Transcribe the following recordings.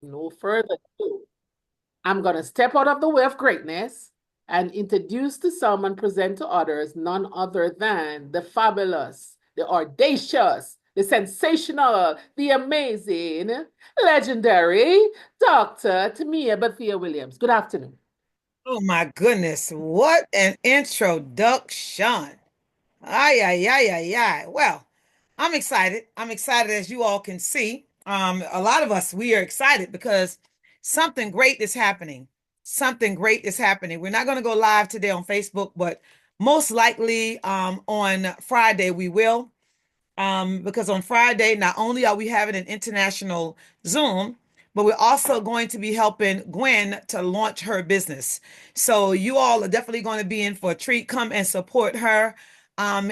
No further ado. I'm going to step out of the way of greatness and introduce to some and present to others none other than the fabulous, the audacious, the sensational, the amazing, legendary Dr. Tamia Bethea Williams. Good afternoon. Oh my goodness, what an introduction. Ay, ay, ay, ay, ay. Well, I'm excited. I'm excited as you all can see. A lot of us, we are excited because something great is happening. Something great is happening. We're not going to go live today on Facebook, but most likely on Friday we will. Because on Friday, not only are we having an international Zoom, but we're also going to be helping Gwen to launch her business. So you all are definitely going to be in for a treat. Come and support her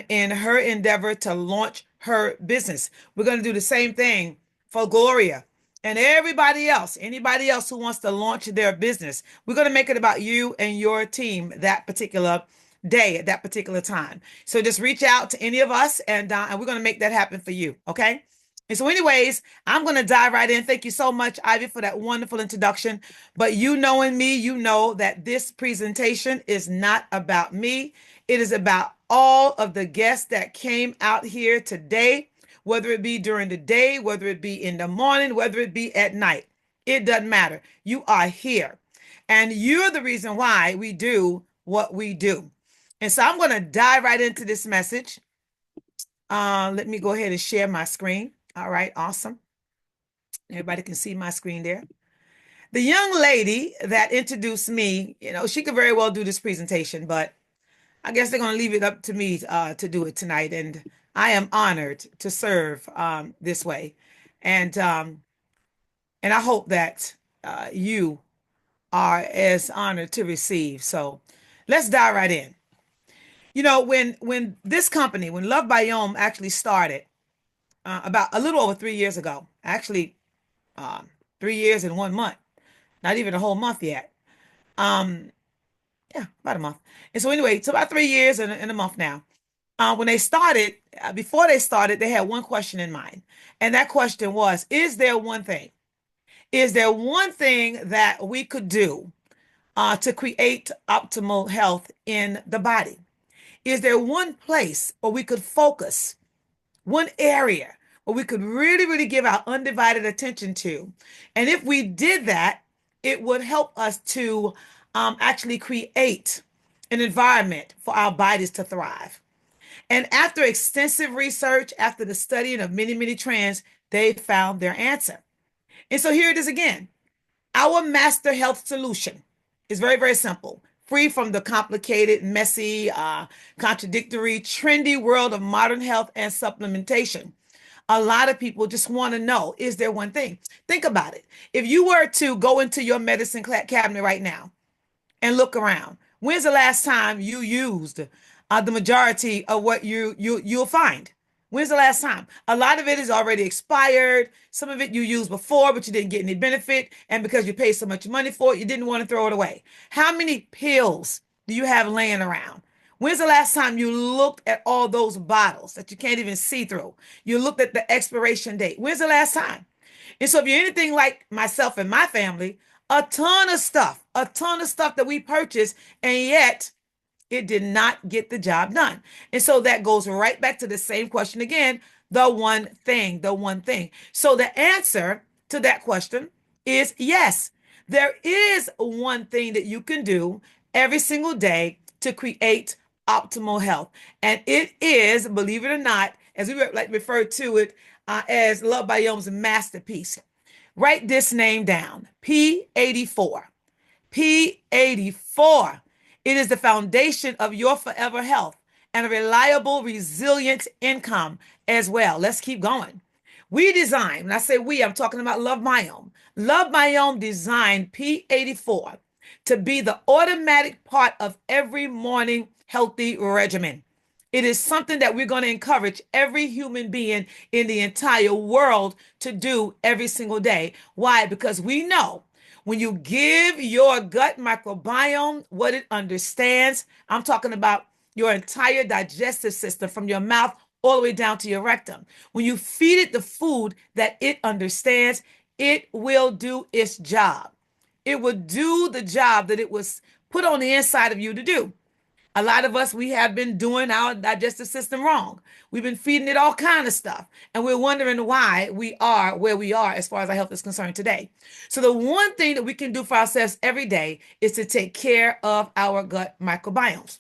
in her endeavor to launch her business. We're going to do the same thing for Gloria and everybody else, anybody else who wants to launch their business. We're going to make it about you and your team that particular day at that particular time. So just reach out to any of us and we're going to make that happen for you. Okay. And so, anyways, I'm going to dive right in. Thank you so much, Ivy, for that wonderful introduction. But you knowing me, you know that this presentation is not about me. It is about all of the guests that came out here today, whether it be during the day, whether it be in the morning, whether it be at night. It doesn't matter. You are here. And you're the reason why we do what we do. And so I'm going to dive right into this message. Let me go ahead and share my screen. All right, awesome. Everybody can see my screen there. The young lady that introduced me, she could very well do this presentation, but I guess they're going to leave it up to me to do it tonight. And I am honored to serve this way. And um, and I hope that you are as honored to receive. So let's dive right in. When this company, when Lovebiome actually started about a little over 3 years ago, actually 3 years and 1 month, not even a whole month yet. Um, yeah, about a month. And so anyway, it's about 3 years and a month now. When they started, before they started, they had one question in mind, and that question was: Is there one thing? Is there one thing that we could do to create optimal health in the body? Is there one place where we could focus, one area where we could really, really give our undivided attention to? And if we did that, it would help us to actually create an environment for our bodies to thrive. And after extensive research, after the studying of many, many trends, they found their answer. And so here it is again. Our master health solution is very, very simple, free from the complicated, messy, contradictory, trendy world of modern health and supplementation. A lot of people just want to know, is there one thing? Think about it. If you were to go into your medicine cabinet right now and look around, when's the last time you used the majority of what you'll find? When's the last time? A lot of it is already expired. Some of it you used before, but you didn't get any benefit. And because you paid so much money for it, you didn't want to throw it away. How many pills do you have laying around? When's the last time you looked at all those bottles that you can't even see through? You looked at the expiration date. When's the last time? And so if you're anything like myself and my family, a ton of stuff that we purchased, and yet it did not get the job done. And so that goes right back to the same question again, the one thing, the one thing. So the answer to that question is yes. There is one thing that you can do every single day to create optimal health. And it is, believe it or not, as we like refer to it as Lovebiome's masterpiece. Write this name down, P84. P84. It is the foundation of your forever health and a reliable, resilient income as well. Let's keep going. We designed, when I say we, I'm talking about Lovebiome. Lovebiome designed P84 to be the automatic part of every morning healthy regimen. It is something that we're going to encourage every human being in the entire world to do every single day. Why? Because we know when you give your gut microbiome what it understands, I'm talking about your entire digestive system from your mouth all the way down to your rectum. When you feed it the food that it understands, it will do its job. It will do the job that it was put on the inside of you to do. A lot of us, we have been doing our digestive system wrong. We've been feeding it all kind of stuff, and we're wondering why we are where we are as far as our health is concerned today. So the one thing that we can do for ourselves every day is to take care of our gut microbiomes.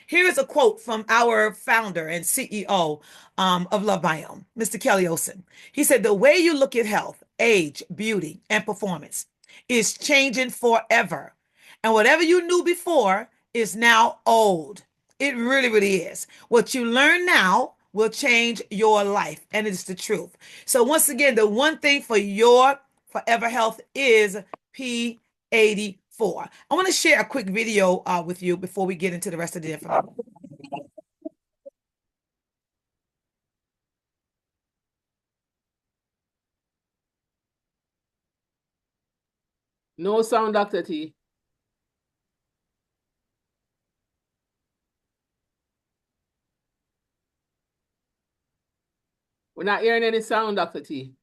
Here is a quote from our founder and CEO of Lovebiome, Mr. Kelly Olson. He said, "The way you look at health, age, beauty, and performance is changing forever. And whatever you knew before is now old." It really, really is. What you learn now will change your life, and it's the truth. So once again, the one thing for your forever health is P84. I want to share a quick video with you before we get into the rest of the information. No sound, Dr. T. We're not hearing any sound, Dr. T.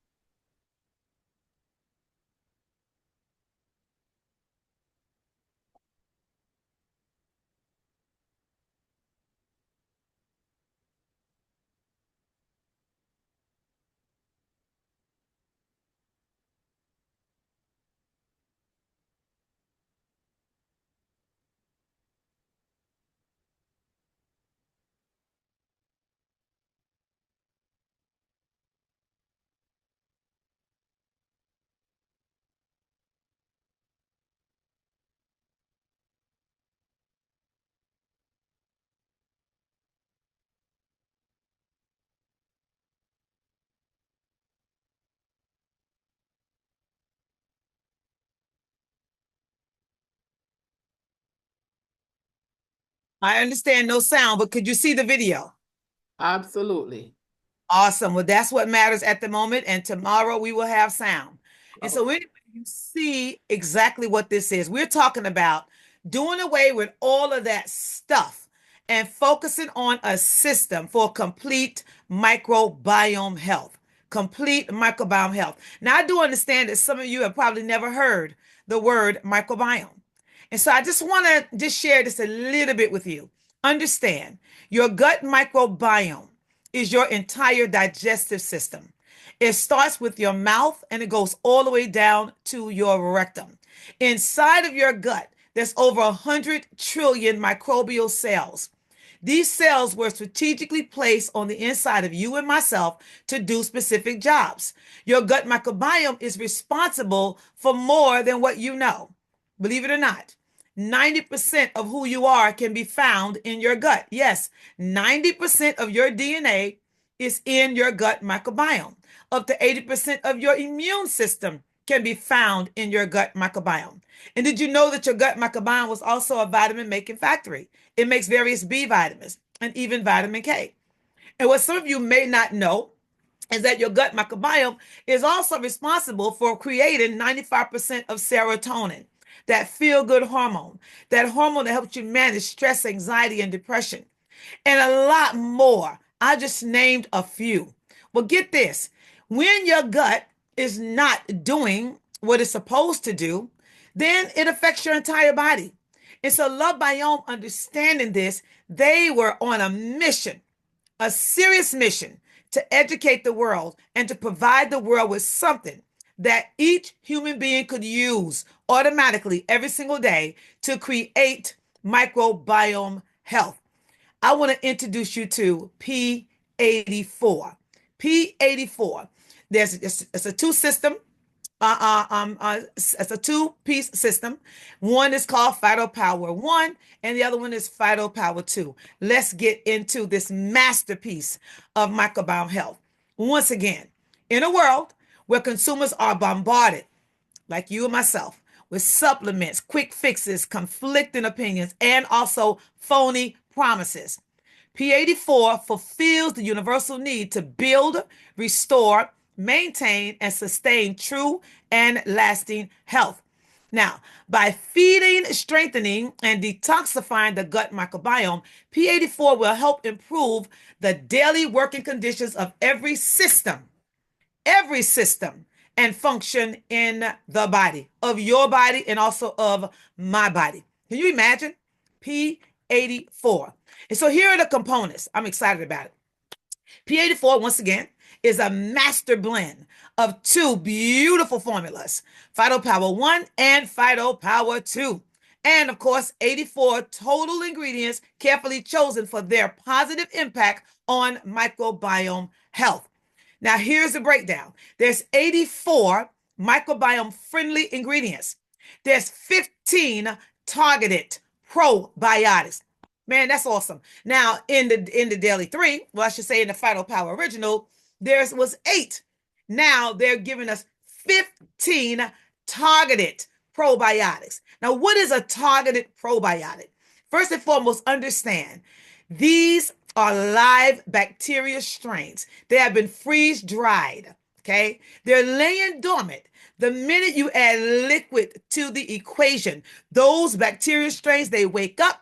I understand no sound, but could you see the video? Absolutely. Awesome. Well, that's what matters at the moment. And tomorrow we will have sound. And so Okay. anyway, you see exactly what this is. We're talking about doing away with all of that stuff and focusing on a system for complete microbiome health. Complete microbiome health. Now, I do understand that some of you have probably never heard the word microbiome. And so I just want to just share this a little bit with you. Understand your gut microbiome is your entire digestive system. It starts with your mouth and it goes all the way down to your rectum. Inside of your gut, there's over 100 trillion microbial cells. These cells were strategically placed on the inside of you and myself to do specific jobs. Your gut microbiome is responsible for more than what you know. Believe it or not, 90% of who you are can be found in your gut. Yes, 90% of your DNA is in your gut microbiome. Up to 80% of your immune system can be found in your gut microbiome. And did you know that your gut microbiome was also a vitamin making factory? It makes various B vitamins and even vitamin K. And what some of you may not know is that your gut microbiome is also responsible for creating 95% of serotonin, that feel good hormone, that hormone that helps you manage stress, anxiety, and depression, and a lot more. I just named a few. Well, get this, when your gut is not doing what it's supposed to do, then it affects your entire body. And so, Love Biome, understanding this, they were on a mission, a serious mission to educate the world and to provide the world with something that each human being could use automatically every single day to create microbiome health. I want to introduce you to P84. P84. It's a two system. It's a two-piece system. One is called Phytopower 1, and the other one is Phytopower 2. Let's get into this masterpiece of microbiome health. Once again, in a world where consumers are bombarded, like you and myself, with supplements, quick fixes, conflicting opinions, and also phony promises, P84 fulfills the universal need to build, restore, maintain, and sustain true and lasting health. Now, by feeding, strengthening, and detoxifying the gut microbiome, P84 will help improve the daily working conditions of every system, and function in the body, of your body and also of my body. Can you imagine? P84. And so here are the components. I'm excited about it. P84, once again, is a master blend of two beautiful formulas, Phytopower 1 and Phytopower 2. And of course, 84 total ingredients carefully chosen for their positive impact on microbiome health. Now, here's the breakdown. There's 84 microbiome friendly ingredients. There's 15 targeted probiotics. Man, that's awesome. Now, in the Daily 3, well, I should say in the Phytopower Original, there was 8. Now they're giving us 15 targeted probiotics. Now, what is a targeted probiotic? First and foremost, understand these are live bacteria strains. They have been freeze dried. Okay, they're laying dormant. The minute you add liquid to the equation, those bacteria strains, they wake up.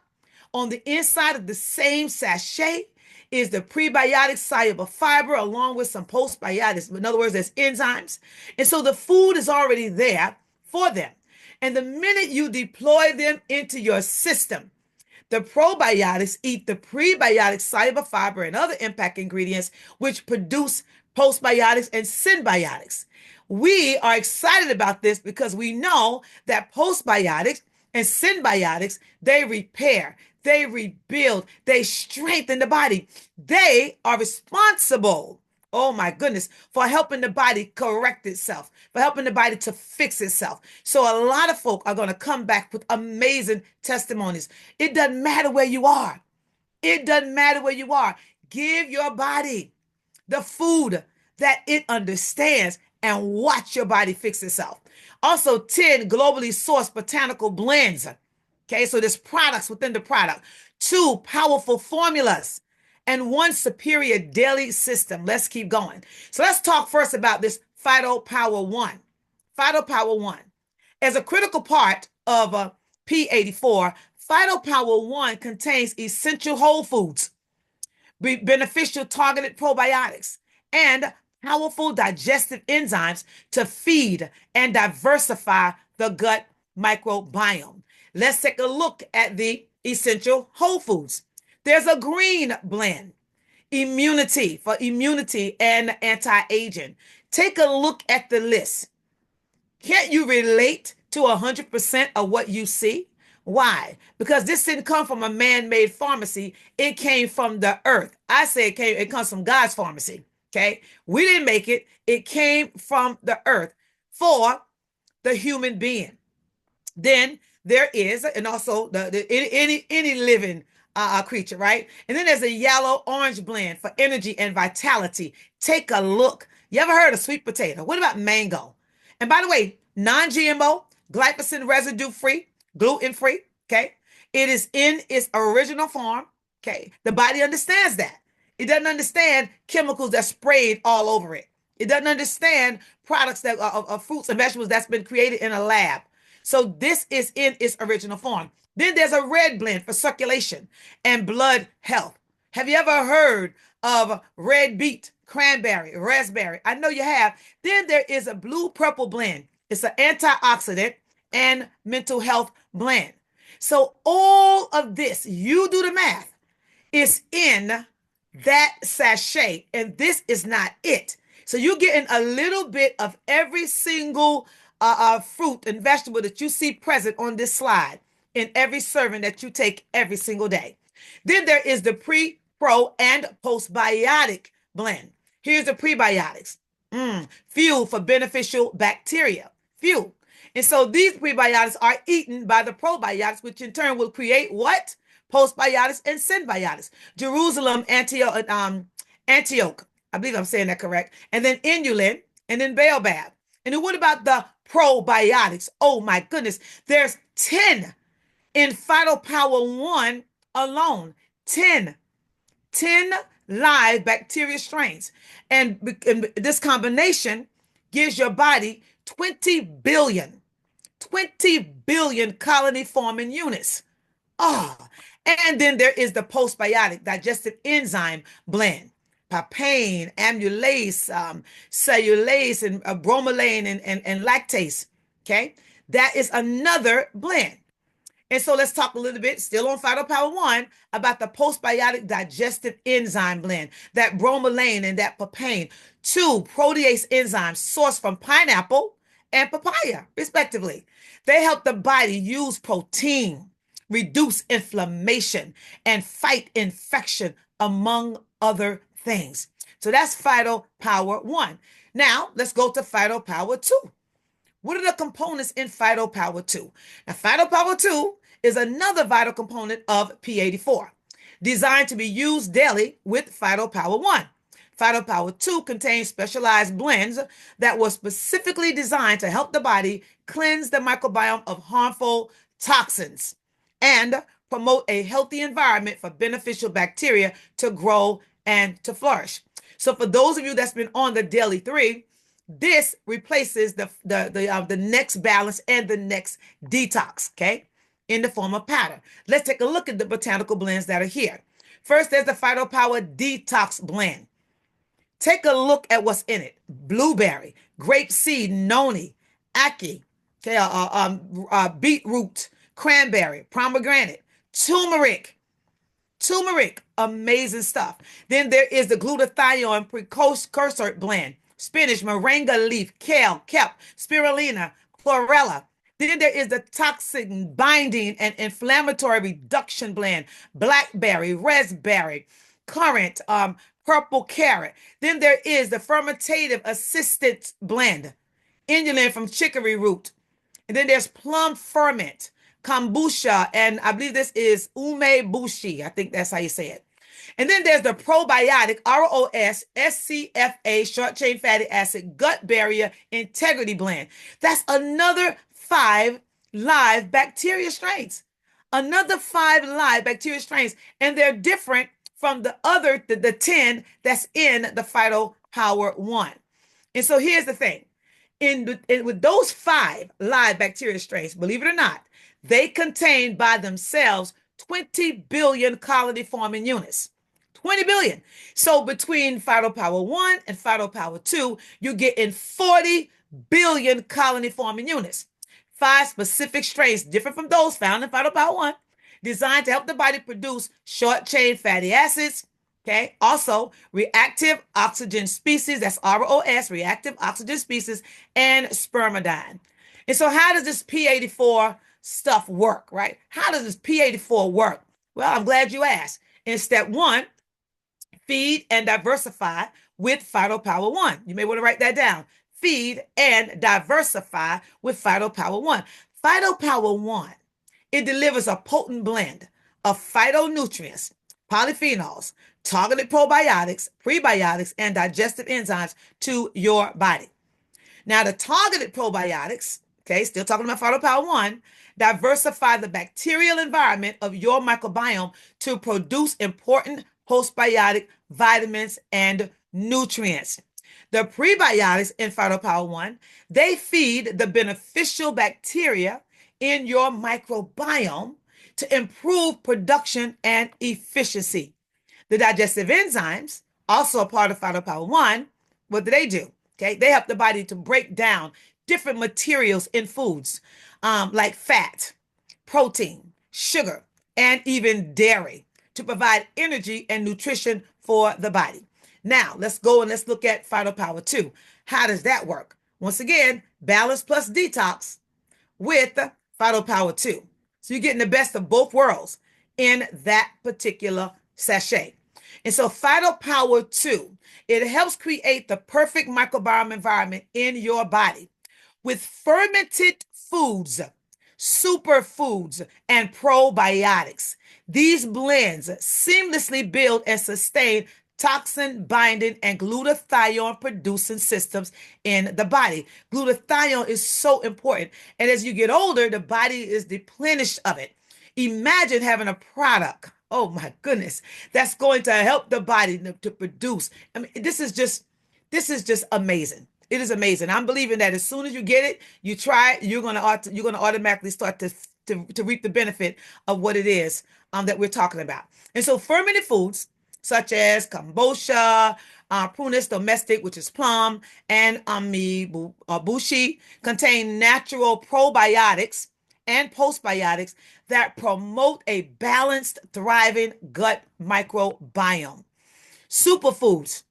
On the inside of the same sachet is the prebiotic soluble fiber along with some postbiotics. In other words, there's enzymes. And so the food is already there for them. And the minute you deploy them into your system, the probiotics eat the prebiotic soluble fiber and other impact ingredients, which produce postbiotics and symbiotics. We are excited about this because we know that postbiotics and symbiotics, they repair, they rebuild, they strengthen the body. They are responsible, oh my goodness, for helping the body correct itself, for helping the body to fix itself. So a lot of folk are going to come back with amazing testimonies. It doesn't matter where you are. It doesn't matter where you are. Give your body the food that it understands and watch your body fix itself. Also, 10 globally sourced botanical blends. Okay, so there's products within the product, 2 powerful formulas, and 1 superior daily system. Let's keep going. So let's talk first about this Phytopower 1. Phytopower 1. As a critical part of P84, Phytopower 1 contains essential whole foods, beneficial targeted probiotics, and powerful digestive enzymes to feed and diversify the gut microbiome. Let's take a look at the essential whole foods. There's a green blend, immunity, for immunity and anti-aging. Take a look at the list. Can't you relate to 100% of what you see? Why? Because this didn't come from a man-made pharmacy. It came from the earth. I say it comes from God's pharmacy. Okay? We didn't make it. It came from the earth for the human being. Then there is, and also any living creature, right? And then there's a yellow orange blend for energy and vitality. Take a look. You ever heard of sweet potato? What about mango? And by the way, non-GMO, glyphosate residue free, gluten free. Okay, it is in its original form. Okay, the body understands that. It doesn't understand chemicals that sprayed all over it. It doesn't understand products that are fruits and vegetables that's been created in a lab. So this is in its original form. Then there's a red blend for circulation and blood health. Have you ever heard of red beet, cranberry, raspberry? I know you have. Then there is a blue-purple blend. It's an antioxidant and mental health blend. So all of this, you do the math, is in that sachet, and this is not it. So you're getting a little bit of every single fruit and vegetable that you see present on this slide in every serving that you take every single day. Then there is the pre, pro, and postbiotic blend. Here's the prebiotics. Fuel for beneficial bacteria. Fuel. And so these prebiotics are eaten by the probiotics, which in turn will create what? Postbiotics and symbiotics. Jerusalem, Antioch, I believe I'm saying that correct. And then inulin, and then baobab. And then what about the probiotics? Oh my goodness. There's 10 in Phytopower 1 alone. 10 live bacteria strains. And this combination gives your body 20 billion colony forming units. And then there is the postbiotic digestive enzyme blend. papain, amylase, cellulase, and bromelain, and lactase. Okay, that is another blend. And so let's talk a little bit, still on Phytopower 1, about the postbiotic digestive enzyme blend, that bromelain and that papain, two protease enzymes sourced from pineapple and papaya, respectively. They help the body use protein, reduce inflammation, and fight infection, among other things. So that's Phytopower 1. Now, let's go to Phytopower 2. What are the components in Phytopower 2? Now, Phytopower 2 is another vital component of P84, designed to be used daily with Phytopower 1. Phytopower 2 contains specialized blends that were specifically designed to help the body cleanse the microbiome of harmful toxins and promote a healthy environment for beneficial bacteria to grow and to flourish. So for those of you that's been on the Daily 3, this replaces the next balance and the next detox, okay, in the form of powder. Let's take a look at the botanical blends that are here. First, there's the Phytopower Detox Blend. Take a look at what's in it. Blueberry, grapeseed, noni, ackee, okay, beetroot, cranberry, pomegranate, turmeric, amazing stuff. Then there is the glutathione precursor blend, spinach, moringa leaf, kale, kelp, spirulina, chlorella. Then there is the toxin binding and inflammatory reduction blend, blackberry, raspberry, currant, purple carrot. Then there is the fermentative assistant blend, inulin from chicory root. And then there's plum ferment, kombucha, and I believe this is umebushi. I think that's how you say it. And then there's the probiotic ROS SCFA short chain fatty acid gut barrier integrity blend. That's another 5 live bacteria strains. Another 5 live bacteria strains, and they're different from the other, the 10 that's in the Phytopower 1. And so here's the thing. With those 5 live bacteria strains, believe it or not, they contain by themselves 20 billion colony forming units. 20 billion. So between Phytopower 1 and Phytopower 2, you're getting 40 billion colony forming units. 5 specific strains, different from those found in Phytopower 1, designed to help the body produce short chain fatty acids. Okay. Also, reactive oxygen species, that's ROS, reactive oxygen species, and spermidine. And so how does this P84 stuff work, right? How does this P84 work? Well, I'm glad you asked. In step 1, feed and diversify with Phytopower 1. You may want to write that down. Feed and diversify with Phytopower 1. Phytopower 1, it delivers a potent blend of phytonutrients, polyphenols, targeted probiotics, prebiotics, and digestive enzymes to your body. Now, the targeted probiotics, okay, still talking about Phytopower 1, diversify the bacterial environment of your microbiome to produce important postbiotic vitamins and nutrients. The prebiotics in Phytopower 1, they feed the beneficial bacteria in your microbiome to improve production and efficiency. The digestive enzymes, also a part of Phytopower 1, what do? Okay, they help the body to break down different materials in foods, like fat, protein, sugar, and even dairy to provide energy and nutrition for the body. Now, let's go and let's look at Phytopower 2. How does that work? Once again, balance plus detox with Phytopower 2. So you're getting the best of both worlds in that particular sachet. And so Phytopower 2, it helps create the perfect microbiome environment in your body with fermented foods, superfoods, and probiotics. These blends seamlessly build and sustain toxin binding and glutathione producing systems in the body. Glutathione is so important. And as you get older, the body is replenished of it. Imagine having a product, oh my goodness, that's going to help the body to produce. I mean, this is just amazing. It is amazing. I'm believing that as soon as you get it, you try it, you're going to automatically start to reap the benefit of what it is that we're talking about. And so fermented foods such as kombucha, prunus domestic, which is plum, and bushi, contain natural probiotics and postbiotics that promote a balanced, thriving gut microbiome. Superfoods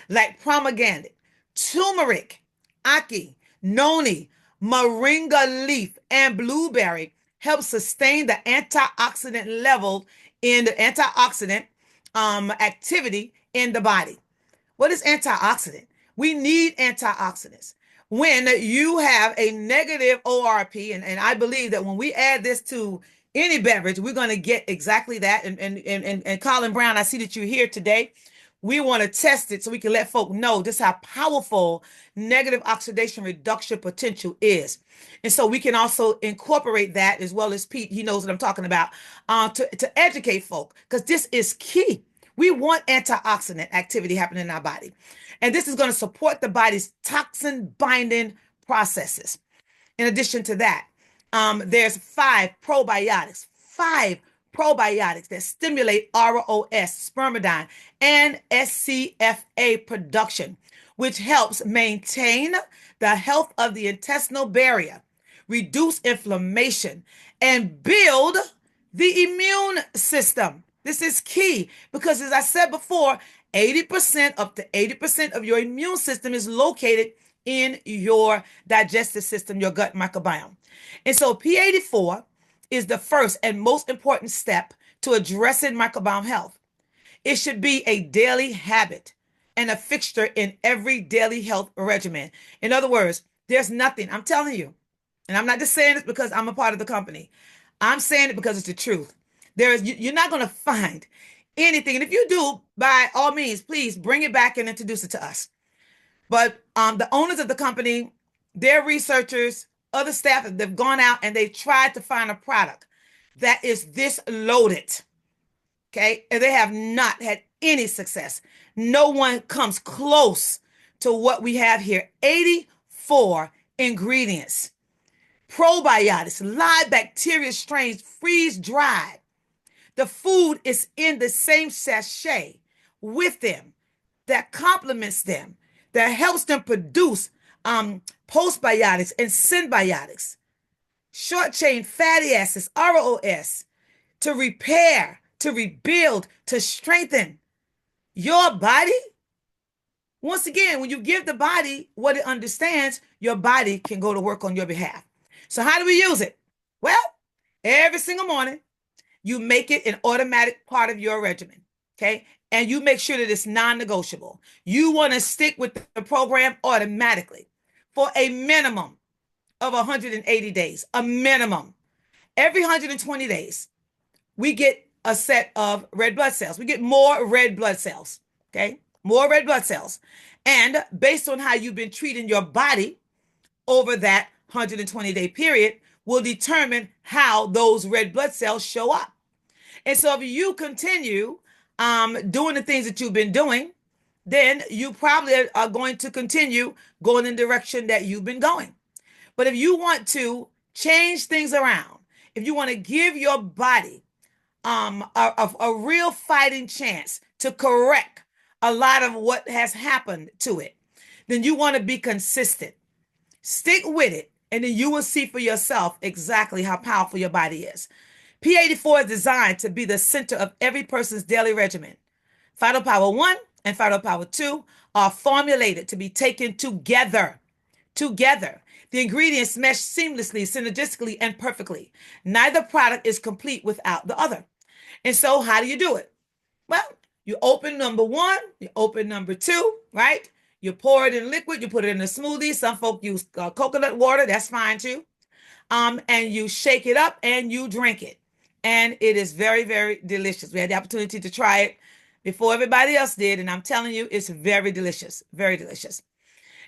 like pomegranate, turmeric, ackee, noni, moringa leaf, and blueberry help sustain the antioxidant level in the antioxidant activity in the body. What is antioxidant? We need antioxidants. When you have a negative ORP, and I believe that when we add this to any beverage, we're going to get exactly that. And Colin Brown, I see that you're here today. We want to test it so we can let folk know just how powerful negative oxidation reduction potential is. And so we can also incorporate that, as well as Pete, he knows what I'm talking about, to educate folk, because this is key. We want antioxidant activity happening in our body. And this is going to support the body's toxin binding processes. In addition to that, there's five probiotics that stimulate ROS, spermidine, and SCFA production, which helps maintain the health of the intestinal barrier, reduce inflammation, and build the immune system. This is key because, as I said before, 80% up to 80% of your immune system is located in your digestive system, your gut microbiome. And so P84 is the first and most important step to addressing microbiome health. It should be a daily habit and a fixture in every daily health regimen. In other words, there's nothing, I'm telling you, and I'm not just saying this because I'm a part of the company. I'm saying it because it's the truth. You're not going to find anything. And if you do, by all means, please bring it back and introduce it to us. But the owners of the company, their researchers, other staff, they've gone out and they've tried to find a product that is this loaded. Okay. And they have not had any success. No one comes close to what we have here. 84 ingredients, probiotics, live bacteria strains, freeze dried. The food is in the same sachet with them, that complements them, that helps them produce postbiotics and symbiotics, short chain fatty acids, ROS, to repair, to rebuild, to strengthen your body. Once again, when you give the body what it understands, your body can go to work on your behalf. So how do we use it? Well, every single morning, you make it an automatic part of your regimen, okay? And you make sure that it's non-negotiable. You want to stick with the program automatically for a minimum of 180 days, a minimum. Every 120 days, we get a set of red blood cells. We get more red blood cells, okay? More red blood cells. And based on how you've been treating your body over that 120-day period, will determine how those red blood cells show up. And so if you continue doing the things that you've been doing, then you probably are going to continue going in the direction that you've been going. But if you want to change things around, if you want to give your body a real fighting chance to correct a lot of what has happened to it, then you want to be consistent. Stick with it, and then you will see for yourself exactly how powerful your body is. P84 is designed to be the center of every person's daily regimen. Phytopower 1 and Phytopower 2 are formulated to be taken together. Together. The ingredients mesh seamlessly, synergistically, and perfectly. Neither product is complete without the other. And so how do you do it? Well, you open number 1, you open number 2, right? You pour it in liquid, you put it in a smoothie. Some folk use coconut water, that's fine too. And you shake it up and you drink it. And it is very, very delicious. We had the opportunity to try it before everybody else did. And I'm telling you, it's very delicious, very delicious.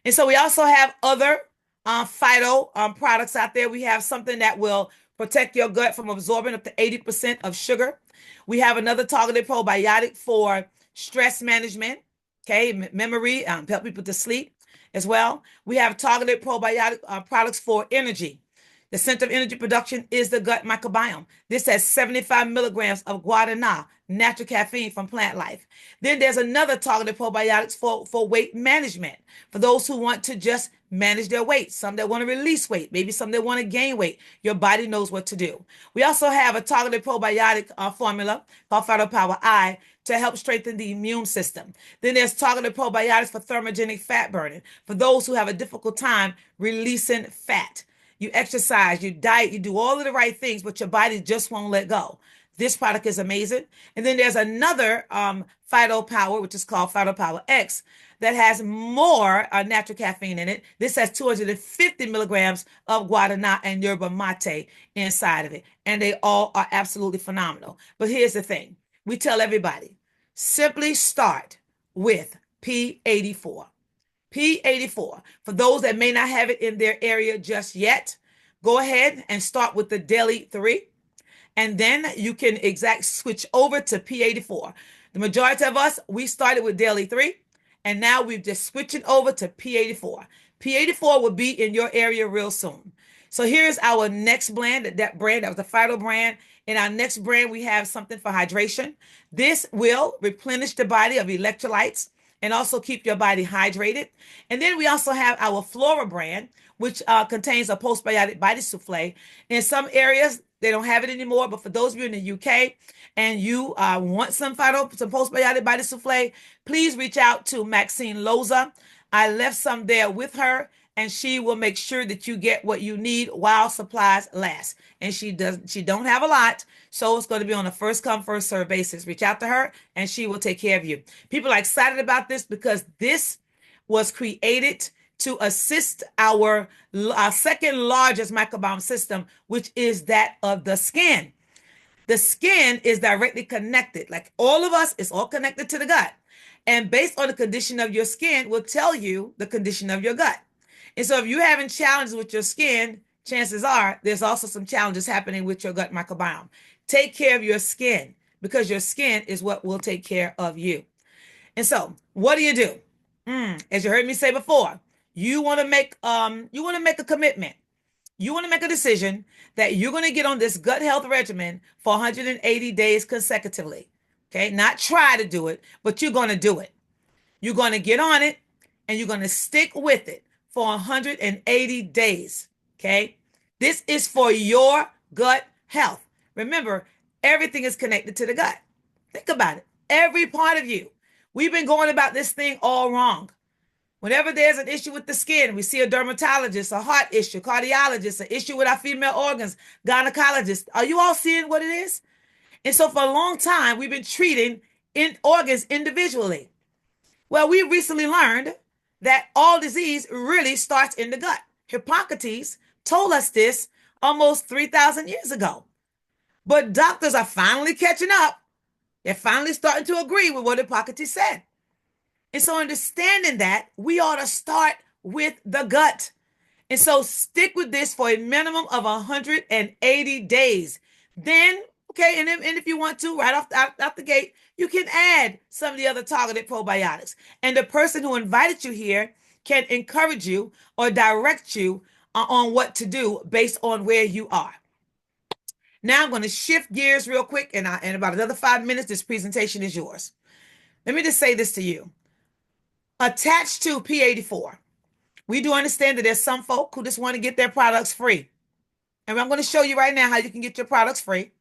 And so we also have other phyto products out there. We have something that will protect your gut from absorbing up to 80% of sugar. We have another targeted probiotic for stress management, okay, memory, help people to sleep as well. We have targeted probiotic products for energy. The center of energy production is the gut microbiome. This has 75 milligrams of guarana, natural caffeine from plant life. Then there's another targeted probiotics for weight management, for those who want to just manage their weight, some that want to release weight, maybe some that want to gain weight. Your body knows what to do. We also have a targeted probiotic formula called Phytopower I to help strengthen the immune system. Then there's targeted probiotics for thermogenic fat burning, for those who have a difficult time releasing fat. You exercise, you diet, you do all of the right things, but your body just won't let go. This product is amazing. And then there's another Phytopower, which is called Phytopower X, that has more natural caffeine in it. This has 250 milligrams of guarana and yerba mate inside of it. And they all are absolutely phenomenal. But here's the thing. We tell everybody, simply start with P84. P84. For those that may not have it in their area just yet, go ahead and start with the Daily 3. And then you can switch over to P84. The majority of us, we started with Daily 3. And now we're just switching over to P84. P84 will be in your area real soon. So here's our next brand, that was the Phyto brand. In our next brand, we have something for hydration. This will replenish the body of electrolytes and also keep your body hydrated. And then we also have our Flora brand, which contains a postbiotic body souffle. In some areas, they don't have it anymore, but for those of you in the UK and you want some postbiotic body souffle, please reach out to Maxine Loza. I left some there with her, and she will make sure that you get what you need while supplies last. And she don't have a lot, so it's going to be on a first come, first serve basis. Reach out to her, and she will take care of you. People are excited about this because this was created to assist our second largest microbiome system, which is that of the skin. The skin is directly connected. Like all of us, it's all connected to the gut. And based on the condition of your skin will tell you the condition of your gut. And so if you're having challenges with your skin, chances are there's also some challenges happening with your gut microbiome. Take care of your skin, because your skin is what will take care of you. And so what do? As you heard me say before, you want to make a commitment. You want to make a decision that you're going to get on this gut health regimen for 180 days consecutively. Okay, not try to do it, but you're going to do it. You're going to get on it, and you're going to stick with it for 180 days. Okay, this is for your gut health. Remember, everything is connected to the gut. Think about it. Every part of you. We've been going about this thing all wrong. Whenever there's an issue with the skin, we see a dermatologist, a heart issue, cardiologist, an issue with our female organs, gynecologist. Are you all seeing what it is? And so for a long time, we've been treating organs individually. Well, we recently learned that all disease really starts in the gut. Hippocrates told us this almost 3,000 years ago. But doctors are finally catching up. They're finally starting to agree with what Hippocrates said. And so understanding that, we ought to start with the gut. And so stick with this for a minimum of 180 days. Then, okay, and if you want to, right off the gate, you can add some of the other targeted probiotics. And the person who invited you here can encourage you or direct you on what to do based on where you are. Now I'm going to shift gears real quick, and in about another 5 minutes, this presentation is yours. Let me just say this to you. Attached to P84, we do understand that there's some folk who just want to get their products free. And I'm going to show you right now how you can get your products free.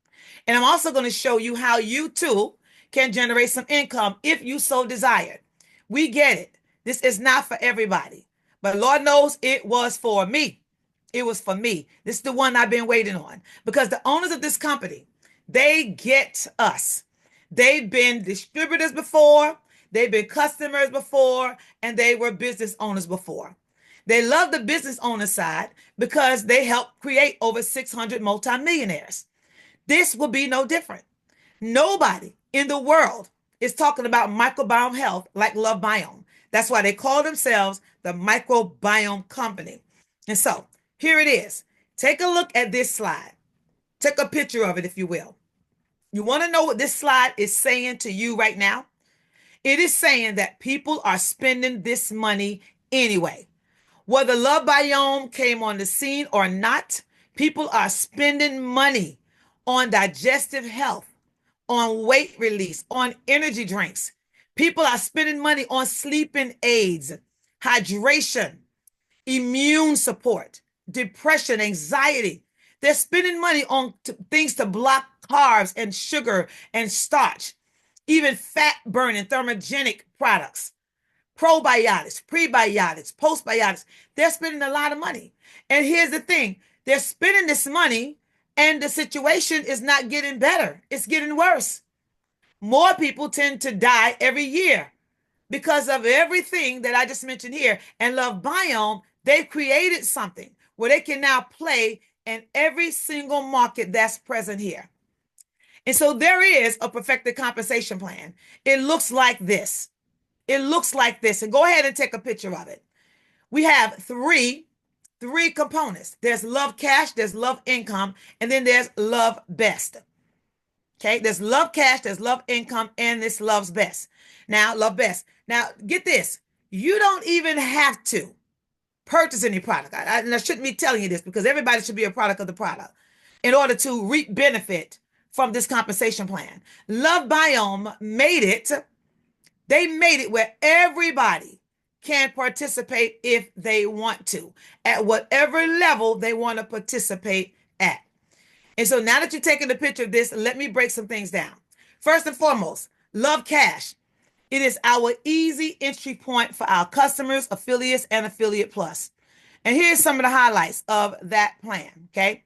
And I'm also going to show you how you too can generate some income if you so desire. We get it. This is not for everybody. But Lord knows it was for me. It was for me. This is the one I've been waiting on. Because the owners of this company, they get us. They've been distributors before. They've been customers before, and they were business owners before. They love the business owner side because they help create over 600 multimillionaires. This will be no different. Nobody in the world is talking about microbiome health like Lovebiome. That's why they call themselves the Microbiome Company. And so here it is. Take a look at this slide. Take a picture of it, if you will. You want to know what this slide is saying to you right now? It is saying that people are spending this money anyway. Whether Lovebiome came on the scene or not, People are spending money on digestive health, on weight release, on energy drinks. People are spending money on sleeping aids, hydration, immune support, depression, anxiety. They're spending money on things to block carbs and sugar and starch, even fat burning thermogenic products, probiotics, prebiotics, postbiotics. They're spending a lot of money. And here's the thing, they're spending this money and the situation is not getting better. It's getting worse. More people tend to die every year because of everything that I just mentioned here. And Lovebiome, they've created something where they can now play in every single market that's present here. And so there is a perfected compensation plan. It looks like this. It looks like this. And go ahead and take a picture of it. We have three components. There's Love Cash, there's Love Income, and then there's Love Best. Okay, there's Love Cash, there's Love Income, and this Love's Best. Now, Love Best. Now, get this. You don't even have to purchase any product. And I shouldn't be telling you this because everybody should be a product of the product in order to reap benefit from this compensation plan. Lovebiome made it. They made it where everybody can participate if they want to, at whatever level they want to participate at. And so now that you're taking a picture of this, let me break some things down. First and foremost, Love Cash. It is our easy entry point for our customers, affiliates, and Affiliate Plus. And here's some of the highlights of that plan, okay?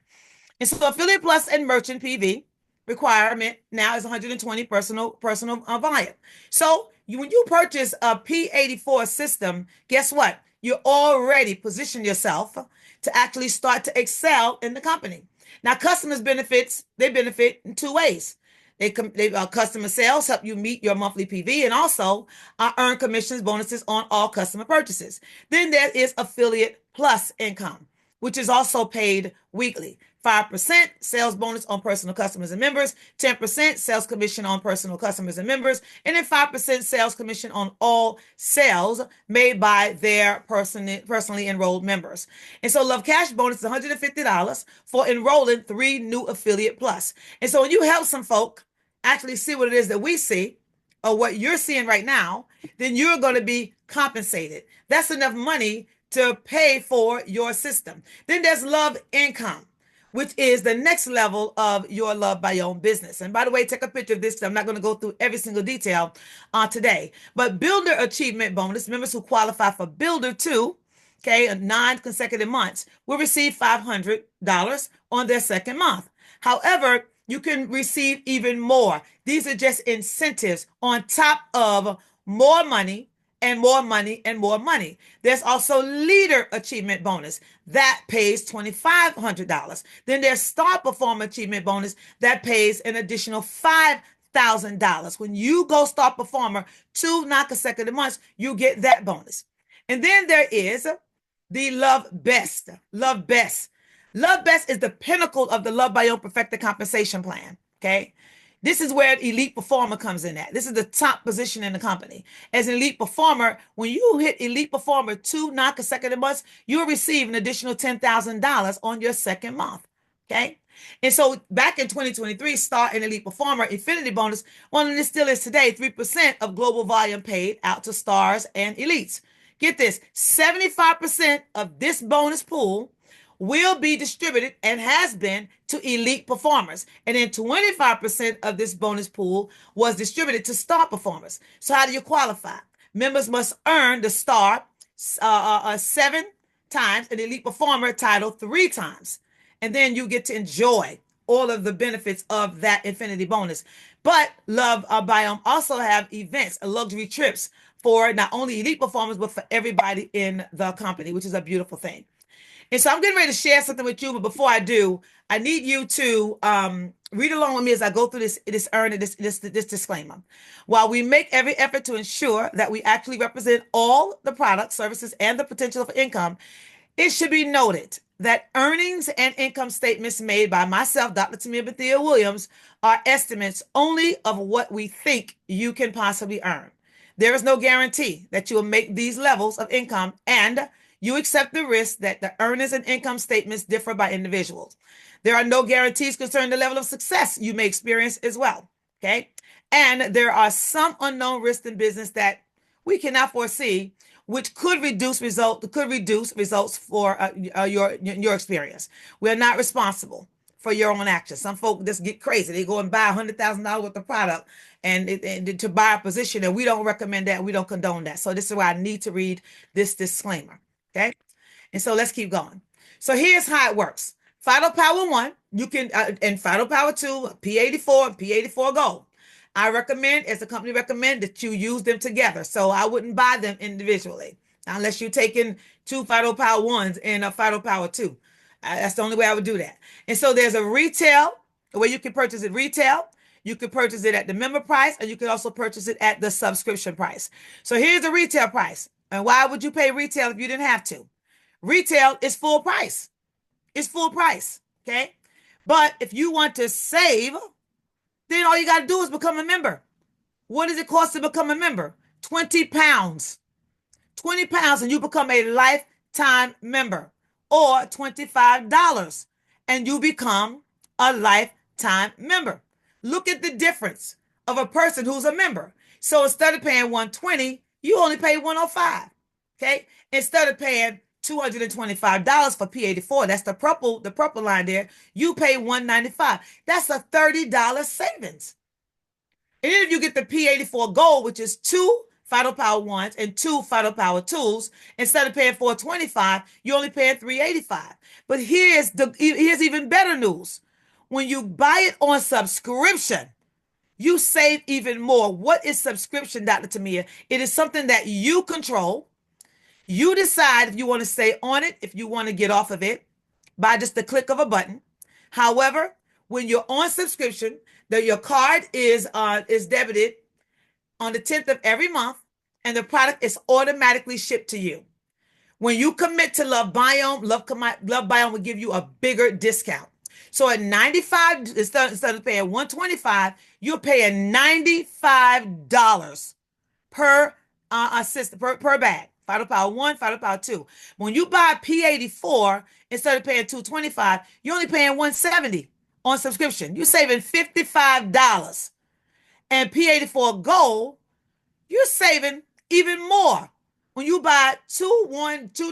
And so Affiliate Plus and Merchant PV requirement now is 120 personal volume. So when you purchase a P84 system, guess what? You already position yourself to actually start to excel in the company. Now, customers benefit in two ways. Customer sales help you meet your monthly PV and also earn commissions, bonuses on all customer purchases. Then there is Affiliate Plus income, which is also paid weekly. 5% sales bonus on personal customers and members, 10% sales commission on personal customers and members, and then 5% sales commission on all sales made by their personally enrolled members. And so Love Cash bonus is $150 for enrolling 3 new Affiliate Plus. And so when you help some folk actually see what it is that we see or what you're seeing right now, then you're going to be compensated. That's enough money to pay for your system. Then there's Love Income, which is the next level of your Lovebiome business. And by the way, take a picture of this. I'm not going to go through every single detail today. But Builder Achievement Bonus, members who qualify for Builder 2, okay, 9 consecutive months, will receive $500 on their second month. However, you can receive even more. These are just incentives on top of more money and more money and more money. There's also Leader Achievement Bonus that pays $2,500. Then there's Star Performer Achievement Bonus that pays an additional $5,000. When you go Star Performer 2 non-consecutive months, you get that bonus. And then there is the Love Best. Love Best. Love Best is the pinnacle of the Lovebiome Perfected Compensation Plan, okay? This is where Elite Performer comes in at. This is the top position in the company. As an Elite Performer, when you hit Elite Performer 2 non-consecutive months, you'll receive an additional $10,000 on your second month, okay? And so back in 2023, Star and Elite Performer Infinity Bonus, one of this still is today, 3% of global volume paid out to Stars and Elites. Get this, 75% of this bonus pool will be distributed and has been to Elite Performers. And then 25% of this bonus pool was distributed to Star Performers. So how do you qualify? Members must earn the Star 7 times and Elite Performer title 3 times. And then you get to enjoy all of the benefits of that Infinity bonus. But Lovebiome also have events, luxury trips for not only Elite Performers, but for everybody in the company, which is a beautiful thing. And so I'm getting ready to share something with you, but before I do, I need you to read along with me as I go through this disclaimer. While we make every effort to ensure that we actually represent all the products, services, and the potential for income, it should be noted that earnings and income statements made by myself, Dr. Tamia Bethea Williams, are estimates only of what we think you can possibly earn. There is no guarantee that you will make these levels of income, and You accept the risk that the earnings and income statements differ by individuals. There are no guarantees concerning the level of success you may experience as well. Okay. And there are some unknown risks in business that we cannot foresee, which could reduce results for your experience. We are not responsible for your own actions. Some folk just get crazy. They go and buy $100,000 worth of product and to buy a position, and we don't recommend that. We don't condone that. So this is why I need to read this disclaimer. Okay. And so let's keep going. So here's how it works. Phyto Power 1, you can, and Phyto Power 2, P84, and P84 Gold. I recommend, as the company recommend, that you use them together. So I wouldn't buy them individually unless you're taking 2 Phyto Power 1s and a Phyto Power 2. That's the only way I would do that. And so there's a retail, where you can purchase it retail. You can purchase it at the member price, and you can also purchase it at the subscription price. So here's the retail price. And why would you pay retail if you didn't have to? Retail is full price. It's full price, okay? But if you want to save, then all you got to do is become a member. What does it cost to become a member? 20 pounds. 20 pounds and you become a lifetime member, or $25 and you become a lifetime member. Look at the difference of a person who's a member. So instead of paying $120, you only pay $105, okay? Instead of paying $225 for P84, that's the purple line there, you pay $195. That's a $30 savings. And then if you get the P84 Gold, which is 2 Phyto Power 1s and 2 Phyto Power 2s, instead of paying $425, you're only paying $385. But here's even better news. When you buy it on subscription, you save even more. What is subscription, Dr. Tamia? It is something that you control. You decide if you want to stay on it, if you want to get off of it by just the click of a button. However, when you're on subscription, your card is debited on the 10th of every month, and the product is automatically shipped to you. When you commit to Lovebiome, Lovebiome will give you a bigger discount. So at $95, instead of paying $125, you're paying $95 per bag. Phyto Power 1, Phyto Power 2. When you buy P84, instead of paying $225, you're only paying $170 on subscription. You're saving $55. And P84 Gold, you're saving even more. When you buy two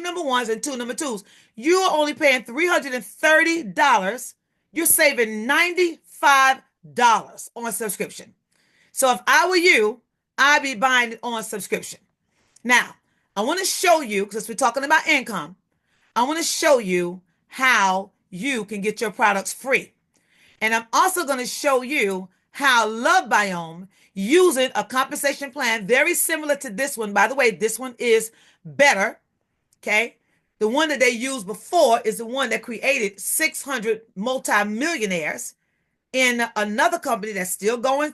number 1s and 2 number 2s, you're only paying $330. You're saving $95 on subscription. So if I were you, I'd be buying it on subscription. Now, I want to show you, because we're talking about income, I want to show you how you can get your products free. And I'm also going to show you how Lovebiome, using a compensation plan very similar to this one. By the way, this one is better, okay? The one that they used before is the one that created 600 multimillionaires in another company that's still going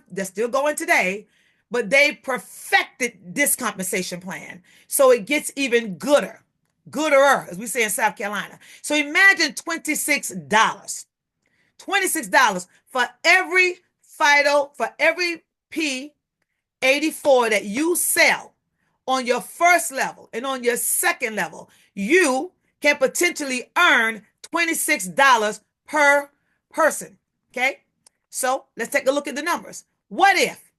today, but they perfected this compensation plan. So it gets even gooder, as we say in South Carolina. So imagine $26 for every P84 that you sell on your first level and on your second level. You can potentially earn $26 per person, okay? So let's take a look at the numbers. What if,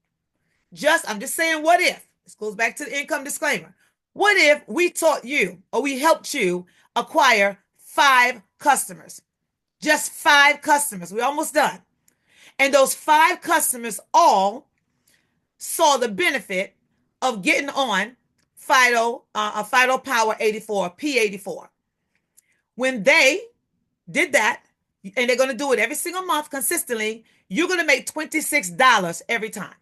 I'm just saying what if, this goes back to the income disclaimer. What if we taught you, or we helped you acquire 5 customers? Just 5 customers. We're almost done. And those 5 customers all saw the benefit of getting on Phyto Power 84, P84. When they did that, and they're going to do it every single month consistently, you're going to make $26 every time,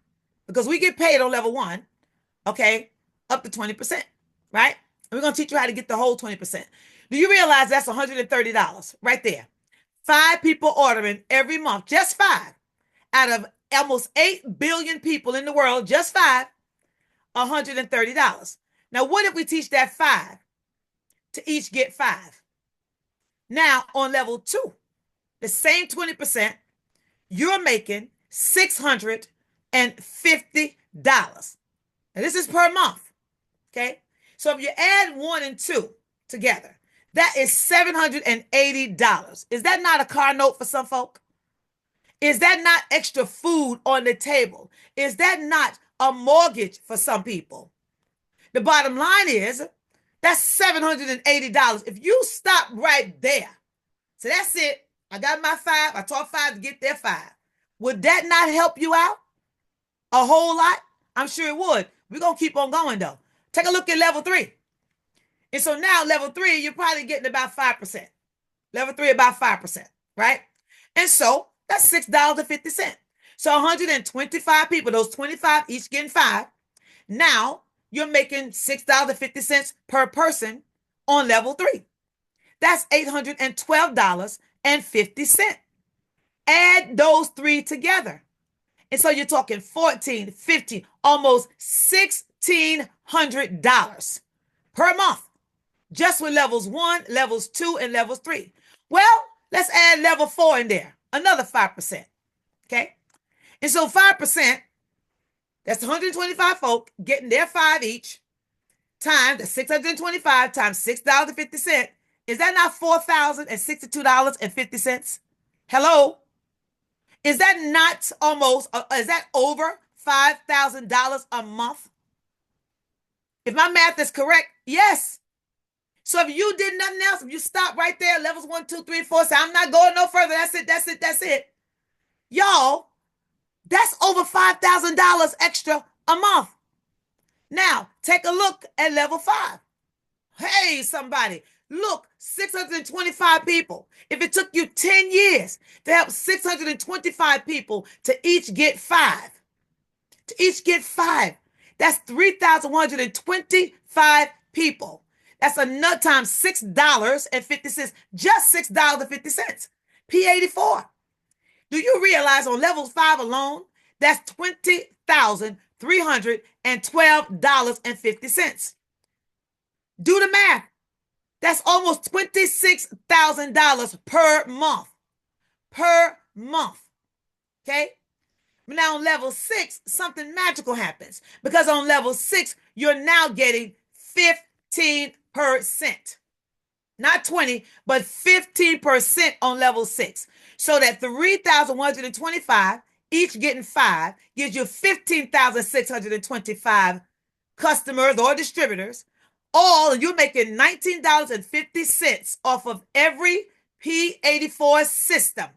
because we get paid on level 1, okay, up to 20%, right? And we're going to teach you how to get the whole 20%. Do you realize that's $130 right there? 5 people ordering every month, just 5. Out of almost 8 billion people in the world, just 5, $130. Now, what if we teach that 5 to each get 5? Now, on level 2, the same 20%, you're making $650. Now, this is per month, okay? So if you add 1 and 2 together. That is $780. Is that not a car note for some folk? Is that not extra food on the table? Is that not a mortgage for some people? The bottom line is that's $780. If you stop right there, so that's it. I got my 5. I taught 5 to get their 5. Would that not help you out a whole lot? I'm sure it would. We're going to keep on going, though. Take a look at level 3. And so now level 3, you're probably getting about 5%. Level 3, about 5%, right? And so that's $6.50. So 125 people, those 25 each getting 5. Now you're making $6.50 per person on level 3. That's $812.50. Add those 3 together. And so you're talking $1,400, $1,500, almost $1,600 per month, just with levels 1, levels 2, and levels 3. Well, let's add level 4 in there, another 5%. Okay? And so 5%, that's 125 folk getting their 5 each, times the 625 times $6.50. Is that not $4,062.50? Hello? Is that not almost, is that over $5,000 a month? If my math is correct, yes. So if you did nothing else, if you stop right there, levels 1, 2, 3, 4, say, I'm not going no further. That's it, that's it, that's it. Y'all, that's over $5,000 extra a month. Now, take a look at level 5. Hey, somebody, look, 625 people. If it took you 10 years to help 625 people to each get 5, that's 3,125 people. That's another times $6.50, just $6.50. P84. Do you realize on level 5 alone, that's $20,312.50? Do the math. That's almost $26,000 per month. Per month. Okay? Now on level 6, something magical happens. Because on level 6, you're now getting 15%. Not 20, but 15% on level 6. So that 3,125, each getting 5, gives you 15,625 customers or distributors. All you're making $19.50 off of every P84 system.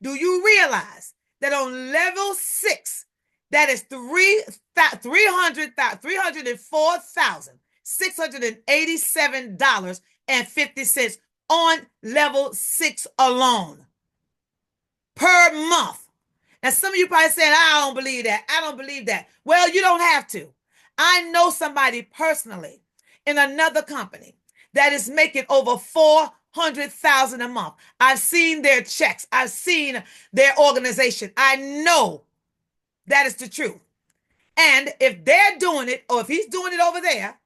Do you realize that on level 6, that is $304,687.50 on level 6 alone per month? Now, some of you probably saying, I don't believe that. I don't believe that. Well, you don't have to. I know somebody personally in another company that is making over $400,000 a month. I've seen their checks. I've seen their organization. I know that is the truth. And if they're doing it, or if he's doing it over there,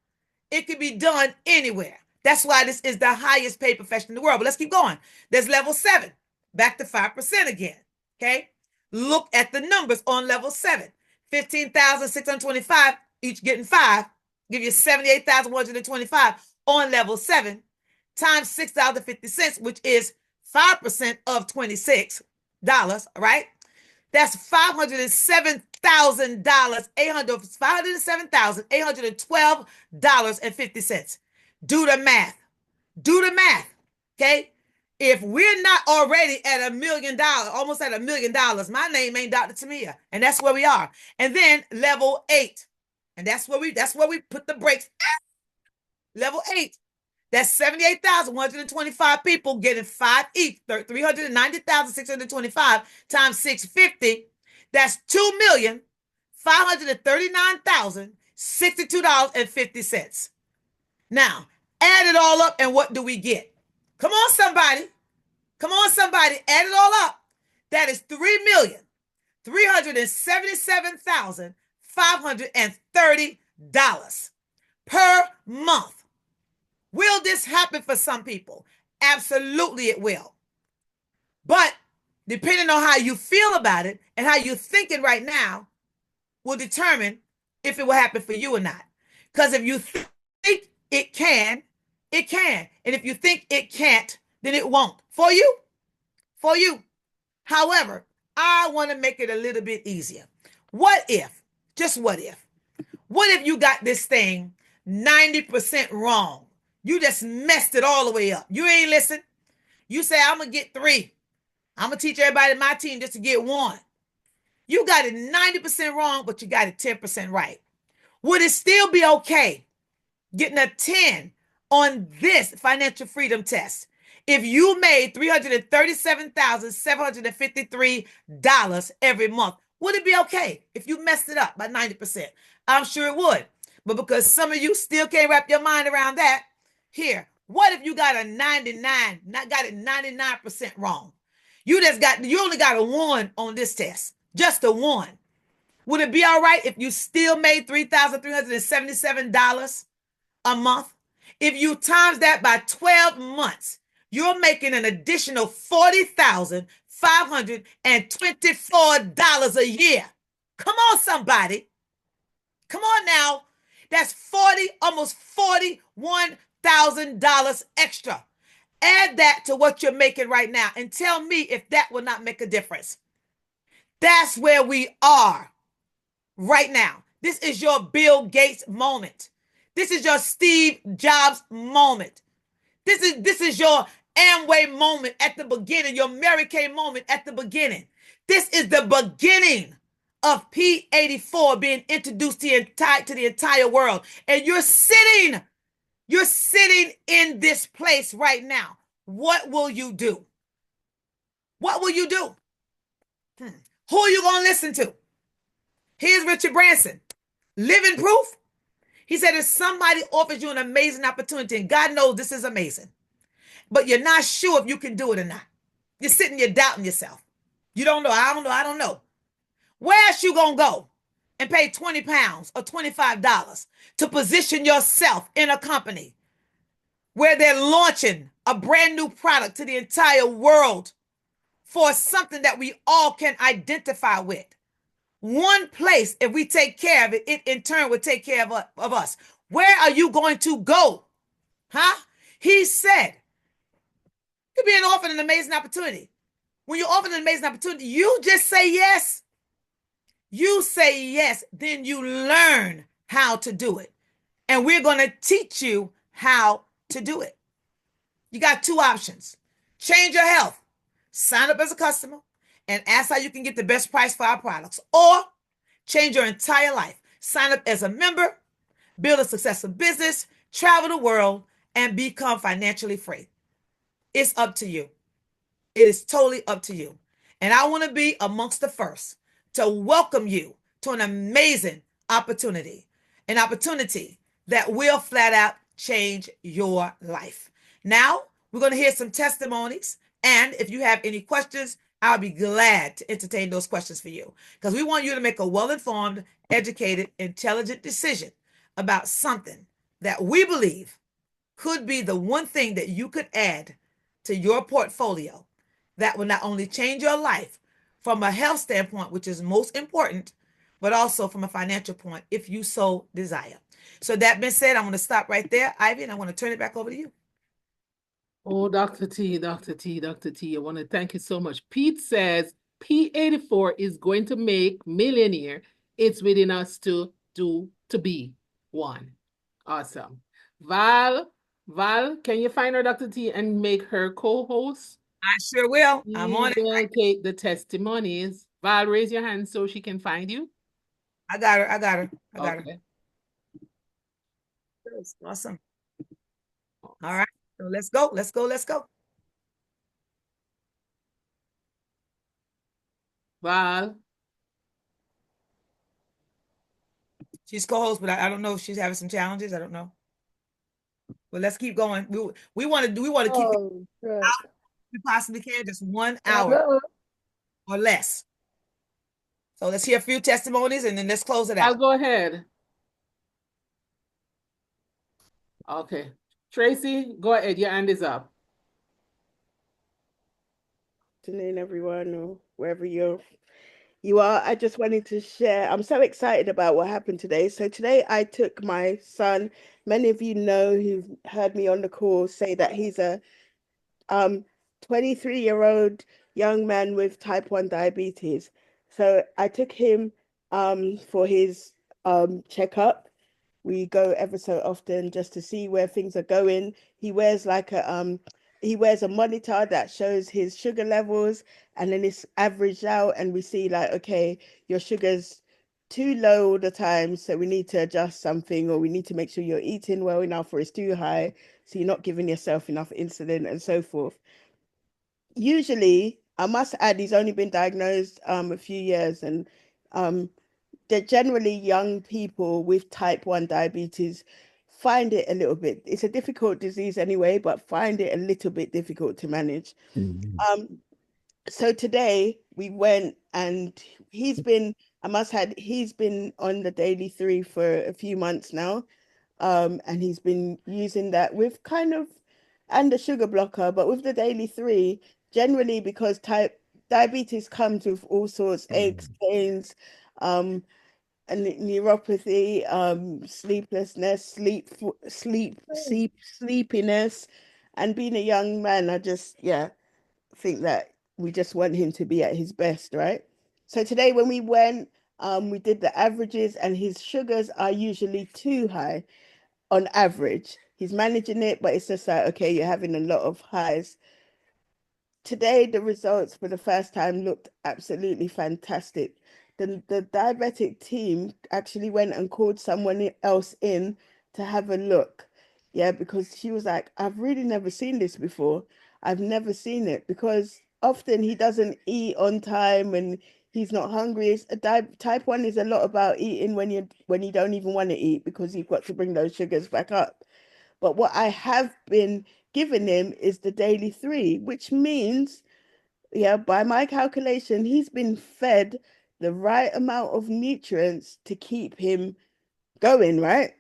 it can be done anywhere. That's why this is the highest paid profession in the world. But let's keep going. There's level 7, back to 5% again. Okay? Look at the numbers on level 7. 15,625, each getting 5, give you 78,125 on level 7, times $6.50, which is 5% of $26, right? That's $507,812.50. Do the math. Do the math. Okay? If we're not already at $1 million, almost at $1 million, my name ain't Dr. Tamia, and that's where we are. And then level 8, and that's where we put the brakes. Level 8, that's 78,125 people getting 5 each, 390,625 times 650. That's $2,539,062.50. Now, add it all up, and what do we get? Come on, somebody. Come on, somebody. Add it all up. That is $3,377,530 per month. Will this happen for some people? Absolutely it will. But depending on how you feel about it and how you're thinking right now will determine if it will happen for you or not. Because if you think it can, It can. And if you think it can't, then it won't. For you. For you. However, I want to make it a little bit easier. What if, just what if you got this thing 90% wrong? You just messed it all the way up. You ain't listen. You say, I'm going to get 3. I'm going to teach everybody in my team just to get 1. You got it 90% wrong, but you got it 10% right. Would it still be okay getting a 10 on this financial freedom test if you made $337,753 every month? Would it be okay if you messed it up by 90%? I'm sure it would. But because some of you still can't wrap your mind around that, here, what if you got a 99, not got it 99% wrong? You only got a 1 on this test, just a 1. Would it be all right if you still made $3,377 a month? If you times that by 12 months, you're making an additional $40,524 a year. Come on, somebody. Come on now. That's almost $41,000 extra. Add that to what you're making right now and tell me if that will not make a difference. That's where we are right now. This is your Bill Gates moment. This is your Steve Jobs moment. This is your Amway moment at the beginning, your Mary Kay moment at the beginning. This is the beginning of P84 being introduced to the entire world. And you're sitting in this place right now. What will you do? What will you do? Who are you going to listen to? Here's Richard Branson, living proof. He said, if somebody offers you an amazing opportunity, and God knows this is amazing, but you're not sure if you can do it or not. You're sitting, you're doubting yourself. You don't know. I don't know. Where else you going to go and pay 20 pounds or $25 to position yourself in a company where they're launching a brand new product to the entire world for something that we all can identify with? One place, if we take care of it, it in turn will take care of us. Where are you going to go? Huh? He said, you're being offered an amazing opportunity. When you're offered an amazing opportunity, you just say yes. You say yes, then you learn how to do it. And we're going to teach you how to do it. You got 2 options. Change your health. Sign up as a customer and ask how you can get the best price for our products. Or change your entire life. Sign up as a member, build a successful business, travel the world, and become financially free. It's up to you. It is totally up to you. And I want to be amongst the first to welcome you to an amazing opportunity, an opportunity that will flat out change your life. Now, we're going to hear some testimonies. And if you have any questions, I'll be glad to entertain those questions for you, because we want you to make a well-informed, educated, intelligent decision about something that we believe could be the one thing that you could add to your portfolio that will not only change your life from a health standpoint, which is most important, but also from a financial point, if you so desire. So that being said, I'm going to stop right there, Ivy, and I want to turn it back over to you. Oh, Dr. T, I want to thank you so much. Pete says P84 is going to make millionaire. It's within us to be one. Awesome. Val, can you find her, Dr. T, and make her co-host? I sure will. I'm on it. We'll take the testimonies. Val, raise your hand so she can find you. I got her. Okay. her. Awesome. All right. So let's go. Val. She's co-host, but I don't know if she's having some challenges. I don't know. But let's keep going. We want to keep it we possibly can, just 1 hour or less. So let's hear a few testimonies and then let's close it out. I'll go ahead. Okay. Tracy, go ahead. Your hand is up. Good afternoon, everyone, or wherever you're You are. I just wanted to share. I'm so excited about what happened today. So today I took my son. Many of you know who've heard me on the call say that he's a um 23-year-old young man with type 1 diabetes. So I took him for his checkup. We go ever so often just to see where things are going. He wears a monitor that shows his sugar levels, and then it's averaged out, and we see like, okay, your sugar's too low all the time, so we need to adjust something, or we need to make sure you're eating well enough, or it's too high, so you're not giving yourself enough insulin and so forth. Usually, I must add, he's only been diagnosed a few years, and um they're generally young people with type 1 diabetes find it a little bit, it's a difficult disease anyway, but find it a little bit difficult to manage. Mhm. Um, so today we went and he's been, I must add, he's been on the daily three for a few months now. And he's been using that with kind of, and the sugar blocker, but with the daily three, generally because type diabetes comes with all sorts, aches, pains, um, and neuropathy, sleeplessness, sleepiness, and being a young man, I just, yeah, think that we just want him to be at his best, right? So today when we went, we did the averages, and his sugars are usually too high on average. He's managing it, but it's just like, okay, you're having a lot of highs. Today, the results for the first time looked absolutely fantastic. The diabetic team actually went and called someone else in to have a look. Yeah, because she was like, I've really never seen this before. I've never seen it because often he doesn't eat on time and he's not hungry. Type 1 is a lot about eating when you don't even want to eat because you've got to bring those sugars back up. But what I have been giving him is the daily three, which means, yeah, by my calculation, he's been fed the right amount of nutrients to keep him going, right?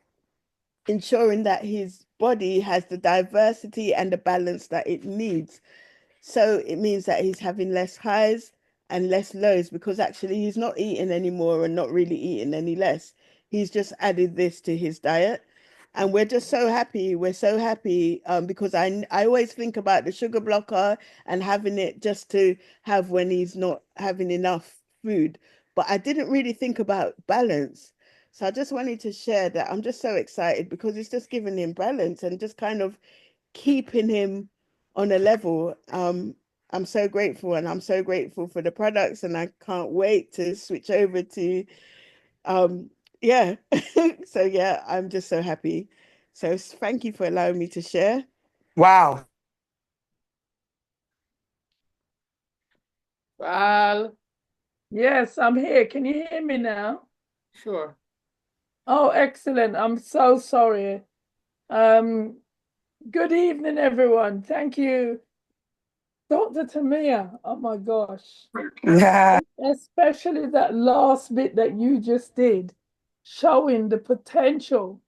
Ensuring that his body has the diversity and the balance that it needs. So it means that he's having less highs and less lows because actually he's not eating anymore and not really eating any less. He's just added this to his diet. And we're just so happy. We're so happy because I always think about the sugar blocker and having it just to have when he's not having enough food. But I didn't really think about balance. So I just wanted to share that I'm just so excited because it's just giving him balance and just kind of keeping him on a level. I'm so grateful, and I'm so grateful for the products, and I can't wait to switch over to um yeah. So yeah, I'm just so happy. So thank you for allowing me to share. Wow. Well, Yes, I'm here. Can you hear me now? sure. Oh, excellent. I'm so sorry. Um, Good evening, everyone. Thank you, Dr. Tamia. Oh my gosh. Yeah. Especially that last bit that you just did, showing the potential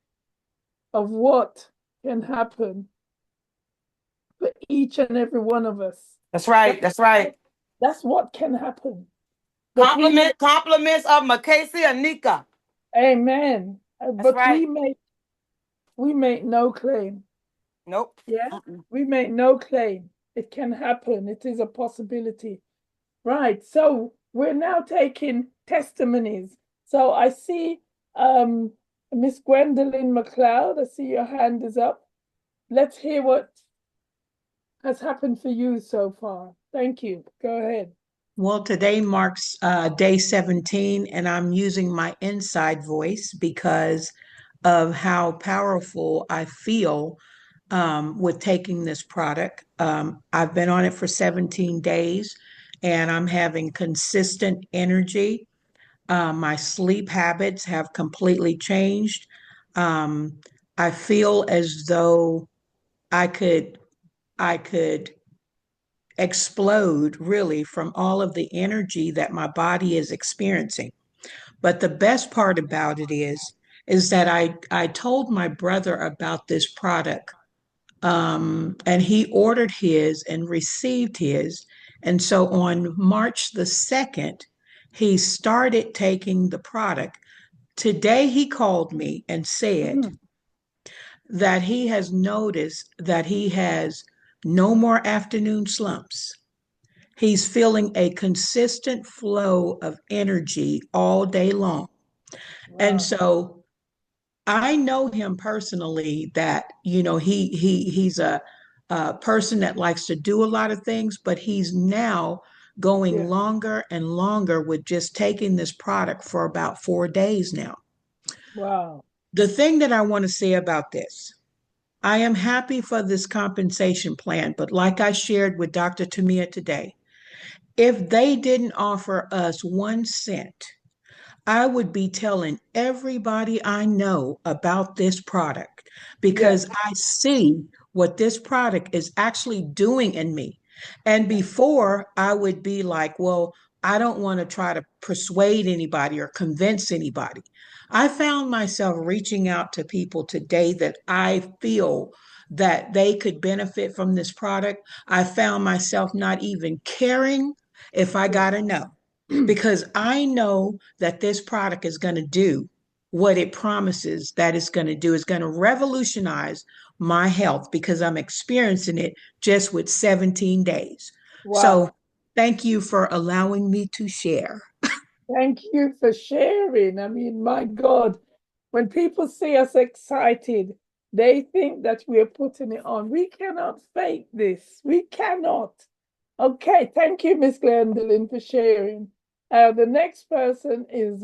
of what can happen for each and every one of us. That's right. That, That's right. that's what can happen. But we may, Compliments of Macasey Anika. amen. That's But right. we make no claim. Nope. Yeah, Mm-mm. we make no claim. It can happen. It is a possibility. Right. So we're now taking testimonies. So I see Miss Gwendolyn McLeod. I see your hand is up. Let's hear what has happened for you so far. Thank you. Go ahead. Well, today marks day 17, and I'm using my inside voice because of how powerful I feel with taking this product. I've been on it for 17 days, and I'm having consistent energy. My sleep habits have completely changed. Um, I feel as though I could I could explode really from all of the energy that my body is experiencing. But the best part about it is that I told my brother about this product, and he ordered his and received his. And so on March the 2nd, He started taking the product. Today, he called me and said that he has noticed that he has no more afternoon slumps. He's feeling a consistent flow of energy all day long. And so I know him personally that, he's a person that likes to do a lot of things, but he's now going Yeah. longer and longer with just taking this product for about 4 days now. Wow. The thing that I want to say about this, I am happy for this compensation plan, but like I shared with Dr. Tamia today, if they didn't offer us 1 cent, I would be telling everybody I know about this product Yes. because I see what this product is actually doing in me. And before, I would be like, well, I don't want to try to persuade anybody or convince anybody. I found myself reaching out to people today that I feel that they could benefit from this product. I found myself not even caring if I got a no, because I know that this product is going to do what it promises that it's going to do. It's going to revolutionize my health because I'm experiencing it just with 17 days. So Wow. thank you for allowing me to share. Thank you for sharing. I mean, my God, when people see us excited, they think that we're putting it on. We cannot fake this. We cannot. Okay, thank you, Miss Glendolyn, for sharing. The next person is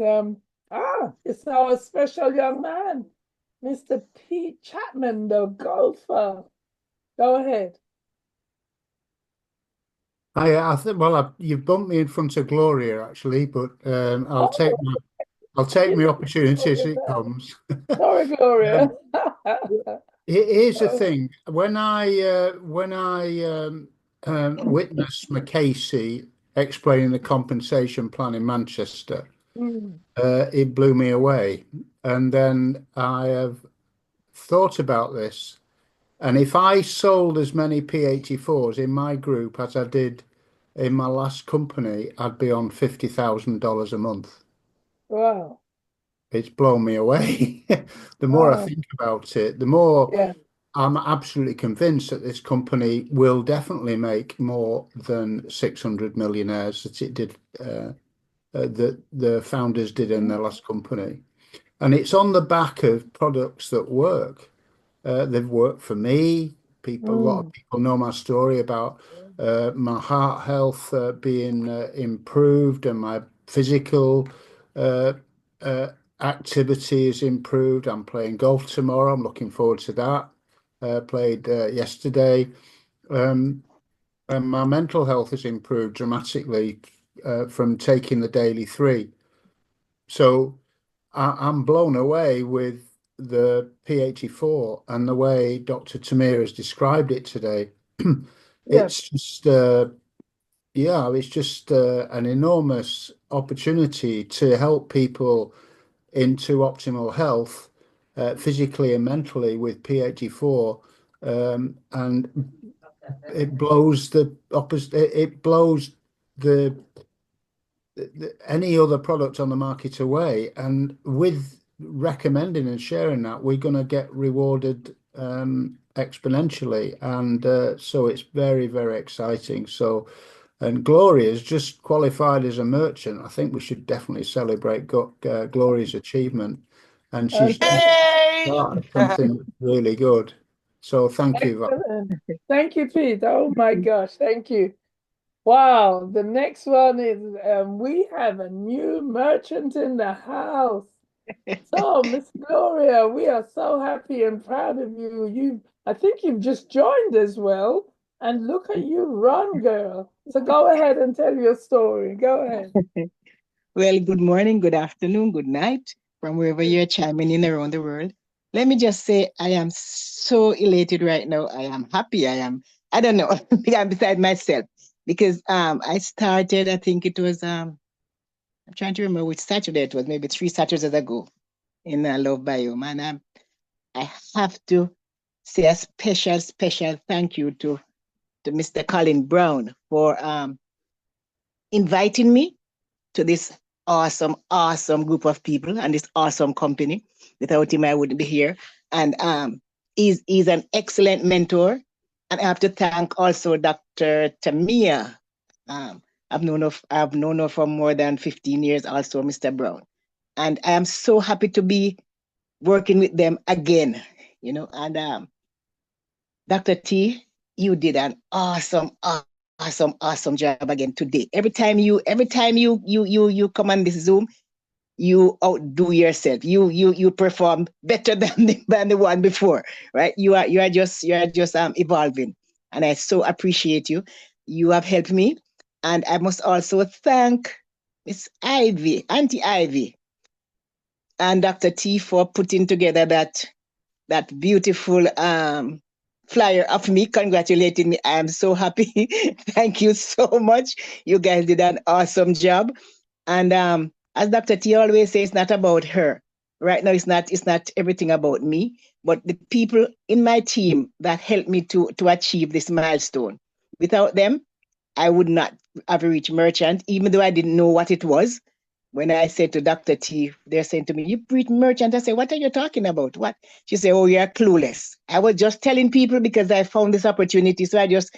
it's our special young man, Mr. Pete Chapman, the golfer. Go ahead. I think you've bumped me in front of Gloria actually, but Oh, I'll take you my know, opportunity as it Gloria. comes. Sorry, Gloria. Um, Here's the Oh, thing: when I witnessed McCasey explaining the compensation plan in Manchester, mm, it blew me away. And then I have thought about this, and if I sold as many P84s in my group as I did in my last company, I'd be on $50,000 a month. wow. It's blown me away. The more I Wow. think about it, the more Yeah. I'm absolutely convinced that this company will definitely make more than 600 millionaires that it did, that the founders did in their last company. And it's on the back of products that work. They've worked for me. A lot of Mm, people know my story about my heart health being improved and my physical uh, uh, activity is improved. I'm playing golf tomorrow. I'm looking forward to that. Played yesterday. Um, and my mental health has improved dramatically from taking the daily 3. So I'm blown away with the P84 and the way Dr. Tamir has described it today. yeah. It's just, yeah, it's just an enormous opportunity to help people into optimal health, physically and mentally with P84. And it blows the opposite, it blows the any other product on the market away. And with recommending and sharing that, we're going to get rewarded exponentially. And so it's very, very exciting. So, and Gloria's just qualified as a merchant. I think we should definitely celebrate Gloria's achievement. And she's Okay. just Hey! started something really good. So thank you, Val. Excellent. Thank you, Pete. Oh my gosh. Thank you. Wow. The next one is we have a new merchant in the house. So, Miss Gloria, we are so happy and proud of you. I think you've just joined as well. And look at you run, girl. So go ahead and tell your story. Go ahead. Well, good morning, good afternoon, good night from wherever you're chiming in around the world. Let me just say, I am so elated right now. I am happy. I don't know, I'm beside myself because I started, I think it was, I'm trying to remember which Saturday it was, maybe 3 Saturdays ago in Lovebiome. And I have to say a special, special thank you to Mr. Colin Brown for inviting me to this awesome, awesome group of people and this awesome company. Without him, I wouldn't be here. And he's an excellent mentor. And I have to thank also Dr. Tamia. I've known her for more than 15 years, also Mr. Brown. And I am so happy to be working with them again, and Dr. T, you did an awesome job again today. Every time you come on this Zoom, you outdo yourself. You perform better than the one before, right? You are just evolving, and I so appreciate you. You have helped me, and I must also thank Miss Ivy, Auntie Ivy, and Dr. T for putting together that beautiful flyer of me congratulating me. I am so happy. Thank you so much. You guys did an awesome job. And as Dr. T always says, it's not about her. Right now, it's not everything about me, but the people in my team that helped me to achieve this milestone. Without them, I would not have reached merchant, even though I didn't know what it was. When I said to Dr. T, they're saying to me, you reach merchant. I said, what are you talking about? What? She said, oh, you're clueless. I was just telling people because I found this opportunity. So I just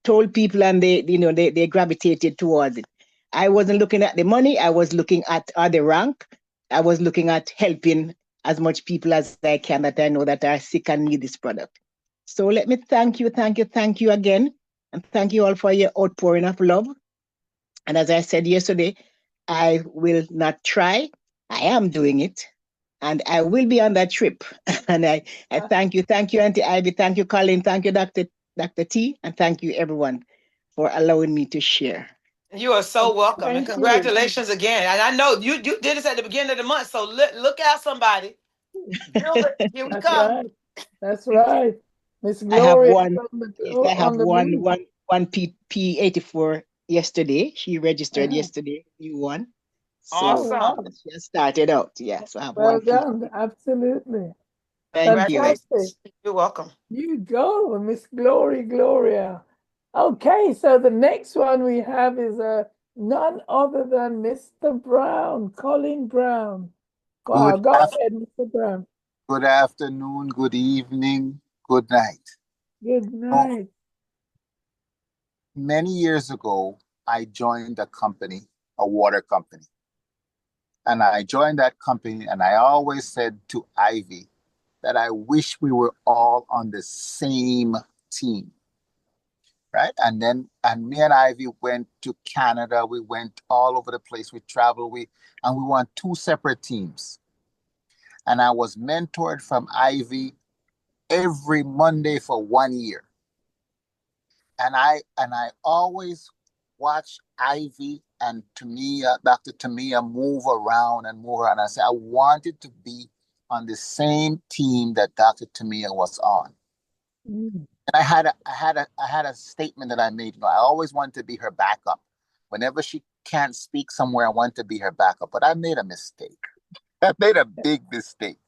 told people and they gravitated towards it. I wasn't looking at the money. I was looking at the rank. I was looking at helping as much people as I can that I know that are sick and need this product. So let me thank you again. And thank you all for your outpouring of love. And as I said yesterday, I will not try. I am doing it. And I will be on that trip. And I thank you, Auntie Ivy. Thank you, Colin. Thank you, Dr. T. And thank you, everyone, for allowing me to share. You are so welcome, and Thank you. congratulations again. And I know you did this at the beginning of the month, so look out, somebody. Here we That's come. right. That's right. Miss I have Gloria one. I have on the move. one P84 yesterday. She registered Uh-huh. yesterday. New one. So Awesome. wow. she has started out. Yeah. So I have Well one P. done. Absolutely. Thank you. Fantastic. You're welcome. You go, Miss Gloria. Okay, so the next one we have is none other than Mr. Brown, Colin Brown. Wow, go ahead, Mr. Brown. Good afternoon, good evening, good night. Good night. Many years ago, I joined a company, a water company. And I joined that company, and I always said to Ivy that I wish we were all on the same team. Right. And me and Ivy went to Canada. We went all over the place. We traveled. And we were on two separate teams. And I was mentored from Ivy every Monday for 1 year. And I always watched Ivy and Tamia, Dr. Tamia, move around. And I said, I wanted to be on the same team that Dr. Tamia was on. And I had a statement that I made. I always wanted to be her backup. Whenever she can't speak somewhere, I want to be her backup. But I made a mistake. I made a big mistake.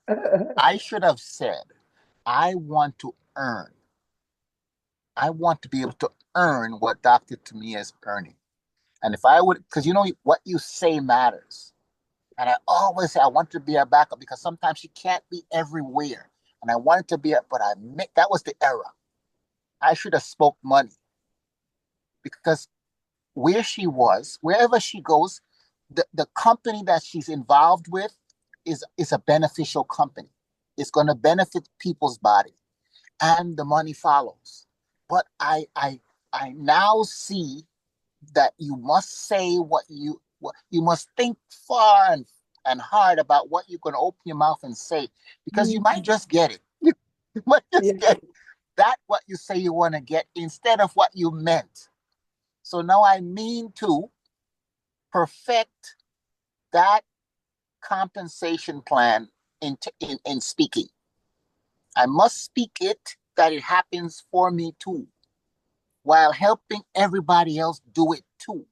I should have said, I want to be able to earn what Dr. Tamia is earning. And if I would, because what you say matters. And I always say I want to be a backup because sometimes she can't be everywhere. And I wanted to be that was the error. I should have spoke money. Because wherever she goes, the company that she's involved with is a beneficial company. It's going to benefit people's body. And the money follows. But I now see that you must say what you must think far and hard about what you're going to open your mouth and say, because you might just get it. You might just get that what you say you want to get instead of what you meant. So now I mean to perfect that compensation plan in speaking. I must speak it that it happens for me too, while helping everybody else do it too.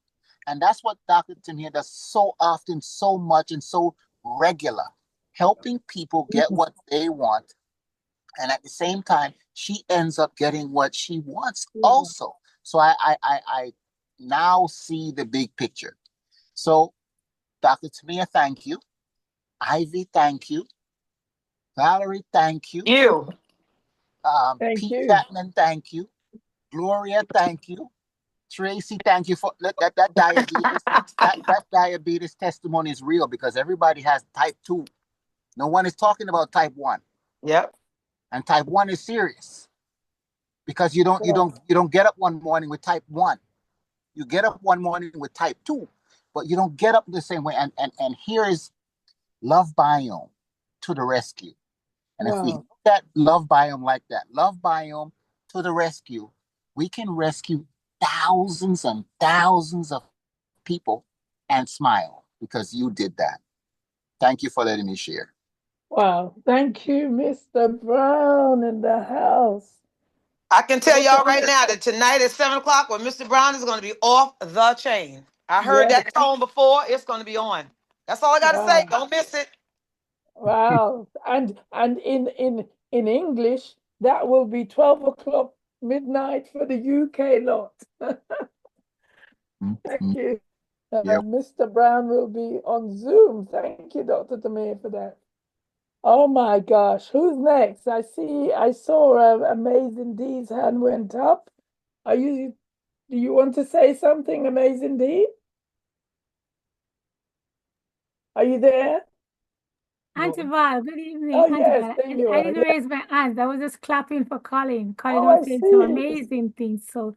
And that's what Dr. Tamia does so often, so much, and so regular, helping people get what they want. And at the same time, she ends up getting what she wants also. So I now see the big picture. So Dr. Tamia, thank you. Ivy, thank you. Valerie, thank you. Thank Pete you. Chapman, thank you. Gloria, thank you. Tracy, thank you for that diabetes. That diabetes testimony is real because everybody has type 2. No one is talking about type 1. Yep. And type 1 is serious because you don't get up one morning with type 1. You get up one morning with type 2, but you don't get up the same way. And here is Lovebiome to the rescue. And if we Wow. look at Lovebiome like that, Lovebiome to the rescue, we can rescue thousands and thousands of people and smile because you did that. Thank you for letting me share. Wow. Thank you, Mr. Brown in the house. I can tell y'all right now that tonight at 7 o'clock, when Mr. Brown is going to be off the chain. I heard Yes. that tone before. It's going to be on. That's all I got to say. Wow. Don't miss it. Wow. And in English, that will be 12 o'clock midnight for the UK lot. Thank you. Yep. Mr. Brown will be on Zoom. Thank you, Dr. Tamir, for that. Oh my gosh, who's next? I saw Amazing D's hand went up. Do you want to say something, Amazing D? Are you there? Auntie Val, good evening, Oh Auntie yes, Val. there you I are. didn't raise my hands. I was just clapping for Colin. Colin Oh, was I saying some see. amazing things. So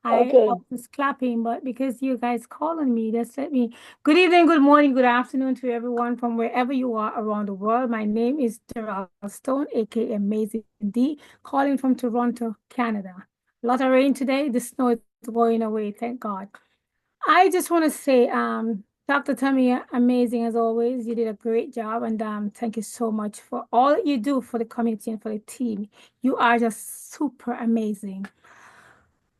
I Okay. was clapping, but because you guys calling me, that's let me. Good evening, good morning, good afternoon to everyone from wherever you are around the world. My name is Terrell Stone, aka Amazing D, calling from Toronto, Canada. A lot of rain today. The snow is going away, thank God. I just want to say, Dr. Tamia, amazing as always. You did a great job, and thank you so much for all that you do for the community and for the team. You are just super amazing.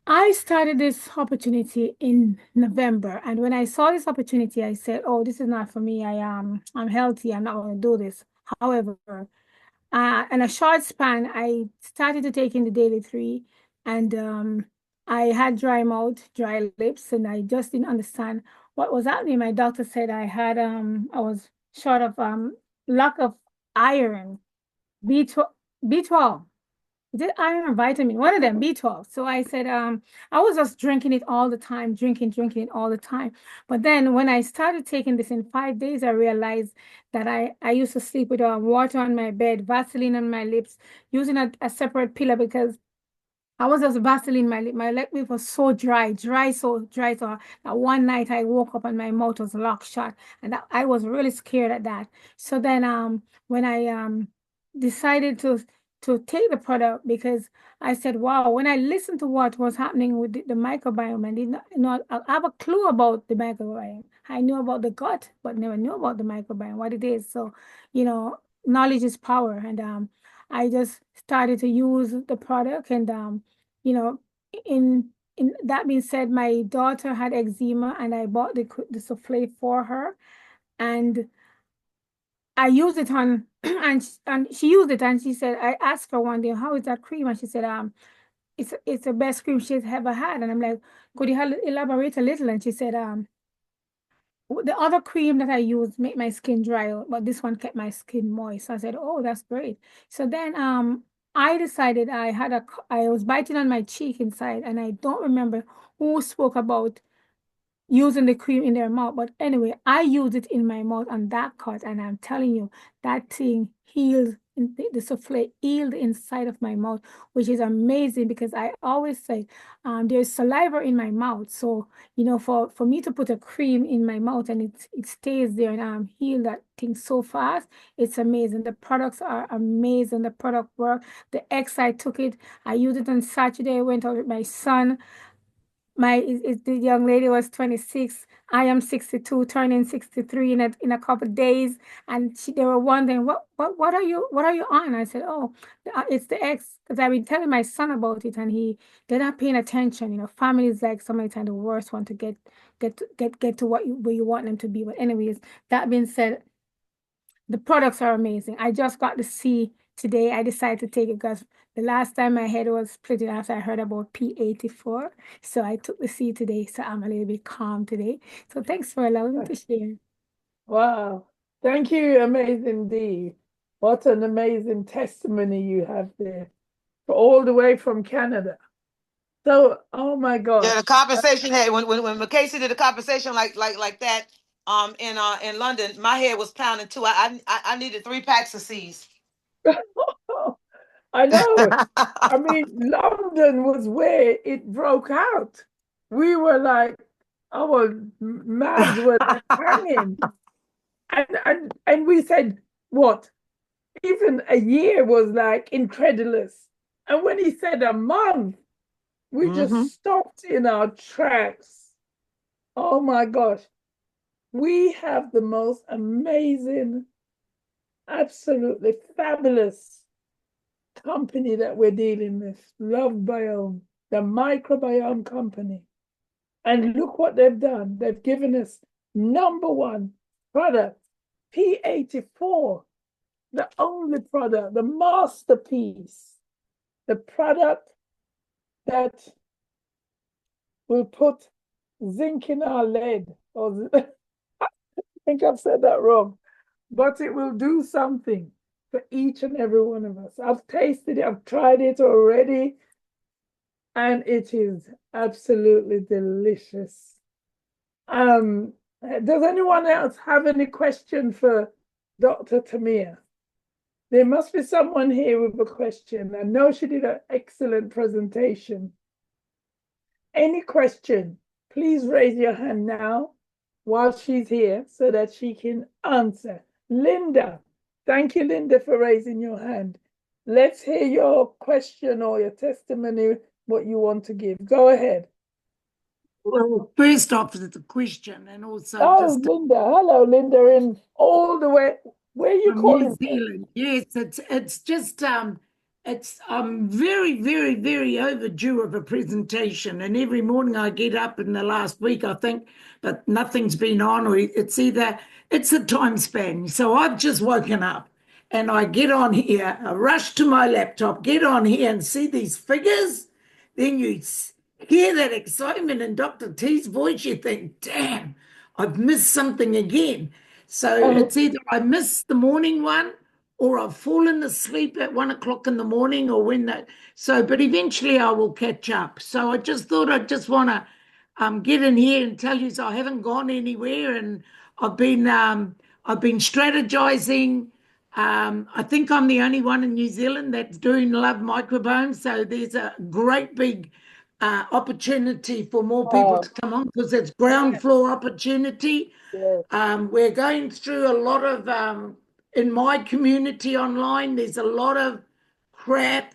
I started this opportunity in November, and when I saw this opportunity, I said, "Oh, this is not for me. I'm healthy. I'm not going to do this." However, in a short span, I started to take in the daily 3, and I had dry mouth, dry lips, and I just didn't understand what was happening. My doctor said I was short of lack of iron, B12, B12. Is it iron or vitamin? One of them, B12. So I said, I was just drinking it all the time, drinking it all the time. But then when I started taking this in 5 days, I realized that I used to sleep with water on my bed, Vaseline on my lips, using a separate pillow because I was just Vaseline my lip. My lip was so dry, so dry. So that one night I woke up and my mouth was locked shut, and I was really scared at that. So then, when I decided to take the product because I said, wow, when I listened to what was happening with the microbiome, I did not know I have a clue about the microbiome. I knew about the gut, but never knew about the microbiome, what it is. So, knowledge is power, and I just started to use the product, and you know, in that being said, my daughter had eczema, and I bought the souffle for her, and I used it on, and she used it, and she said, I asked her one day, how is that cream? And she said, it's the best cream she's ever had. And I'm like, could you elaborate a little? And she said, the other cream that I used made my skin dry, but this one kept my skin moist. So I said, oh, that's great. So then I decided I was biting on my cheek inside, and I don't remember who spoke about using the cream in their mouth. But anyway, I used it in my mouth on that cut, and I'm telling you, that thing healed, the souffle healed inside of my mouth, which is amazing because I always say there's saliva in my mouth. So, for me to put a cream in my mouth and it stays there and heal that thing so fast, it's amazing. The products are amazing. The product work. The X, I took it. I used it on Saturday. I went out with my son. The young lady was 26. I am 62, turning 63 in a couple of days, and they were wondering what are you on? I said, oh, it's the X, because I've been telling my son about it, and they're not paying attention. Family is like so many times the worst one to get to where you want them to be. But anyways, that being said, the products are amazing. I just got to see today. I decided to take it because the last time my head was splitting after I heard about P84. So I took the C today. So I'm a little bit calm today. So thanks for allowing me to share. Wow. Thank you, Amazing D. What an amazing testimony you have there, all the way from Canada. So, oh my gosh. Yeah, the compensation had when McCasey did the compensation like that in London, my head was pounding too. I needed 3 packs of C's. I know. I mean, London was where it broke out. We were like, our mouths were like hanging. And we said, what? Even a year was like incredulous. And when he said a month, we just stopped in our tracks. Oh my gosh. We have the most amazing, absolutely fabulous company that we're dealing with, Lovebiome, the microbiome company. And look what they've done. They've given us #1 product, P84, the only product, the masterpiece, the product that will put zinc in our lead. Or I think I've said that wrong, but it will do something for each and every one of us. I've tasted it, I've tried it already, and it is absolutely delicious. Does anyone else have any question for Dr. Tamia? There must be someone here with a question. I know she did an excellent presentation. Any question, please raise your hand now while she's here so that she can answer. Linda, thank you, Linda, for raising your hand. Let's hear your question or your testimony, what you want to give. Go ahead. Well, first off, it's a question, and also just Linda, hello, Linda, in all the way. Where are you calling from? New Zealand. Yes, it's just it's very, very, very overdue of a presentation, and every morning I get up in the last week, I think, but nothing's been on, or it's a time span. So I've just woken up and I get on here, I rush to my laptop, get on here and see these figures. Then you hear that excitement in Dr. T's voice, you think, damn, I've missed something again. So it's either I missed the morning one or I've fallen asleep at 1 o'clock in the morning or when that. So, but eventually I will catch up. So I just thought I'd just want to get in here and tell you I haven't gone anywhere, and I've been strategizing. I think I'm the only one in New Zealand that's doing Love Microbiome. So there's a great big opportunity for more people to come on because it's ground floor opportunity. We're going through a lot of, in my community online, there's a lot of crap.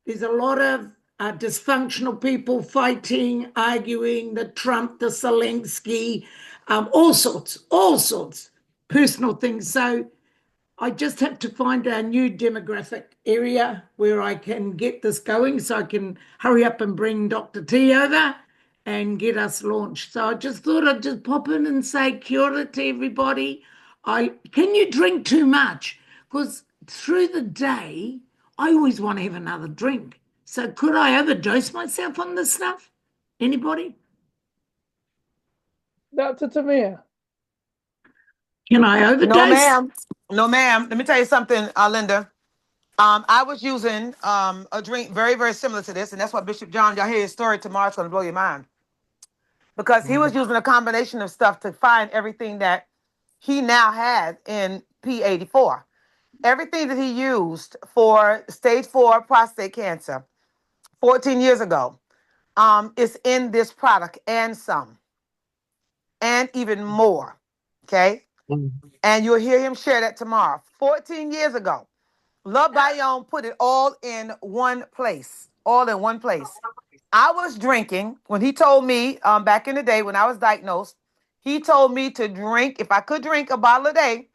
There's a lot of dysfunctional people fighting, arguing, the Trump, the Zelensky, all sorts, personal things. So I just have to find a new demographic area where I can get this going so I can hurry up and bring Dr. T over and get us launched. So I just thought I'd just pop in and say kia ora to everybody. Can you drink too much? Because through the day, I always want to have another drink. So could I overdose myself on this stuff? Anybody? Dr. Tamia. Can I overdose? No, ma'am. No, ma'am. Let me tell you something, Linda. I was using a drink very, very similar to this, and that's why Bishop John, y'all hear his story tomorrow, it's going to blow your mind. Because he was using a combination of stuff to find everything that he now had in P84. Everything that he used for stage 4 prostate cancer 14 years ago is in this product and some, and even more, okay? And you'll hear him share that tomorrow. 14 years ago, Lovebiome put it all in one place, I was drinking, when he told me back in the day when I was diagnosed, he told me to drink, if I could drink a bottle a day,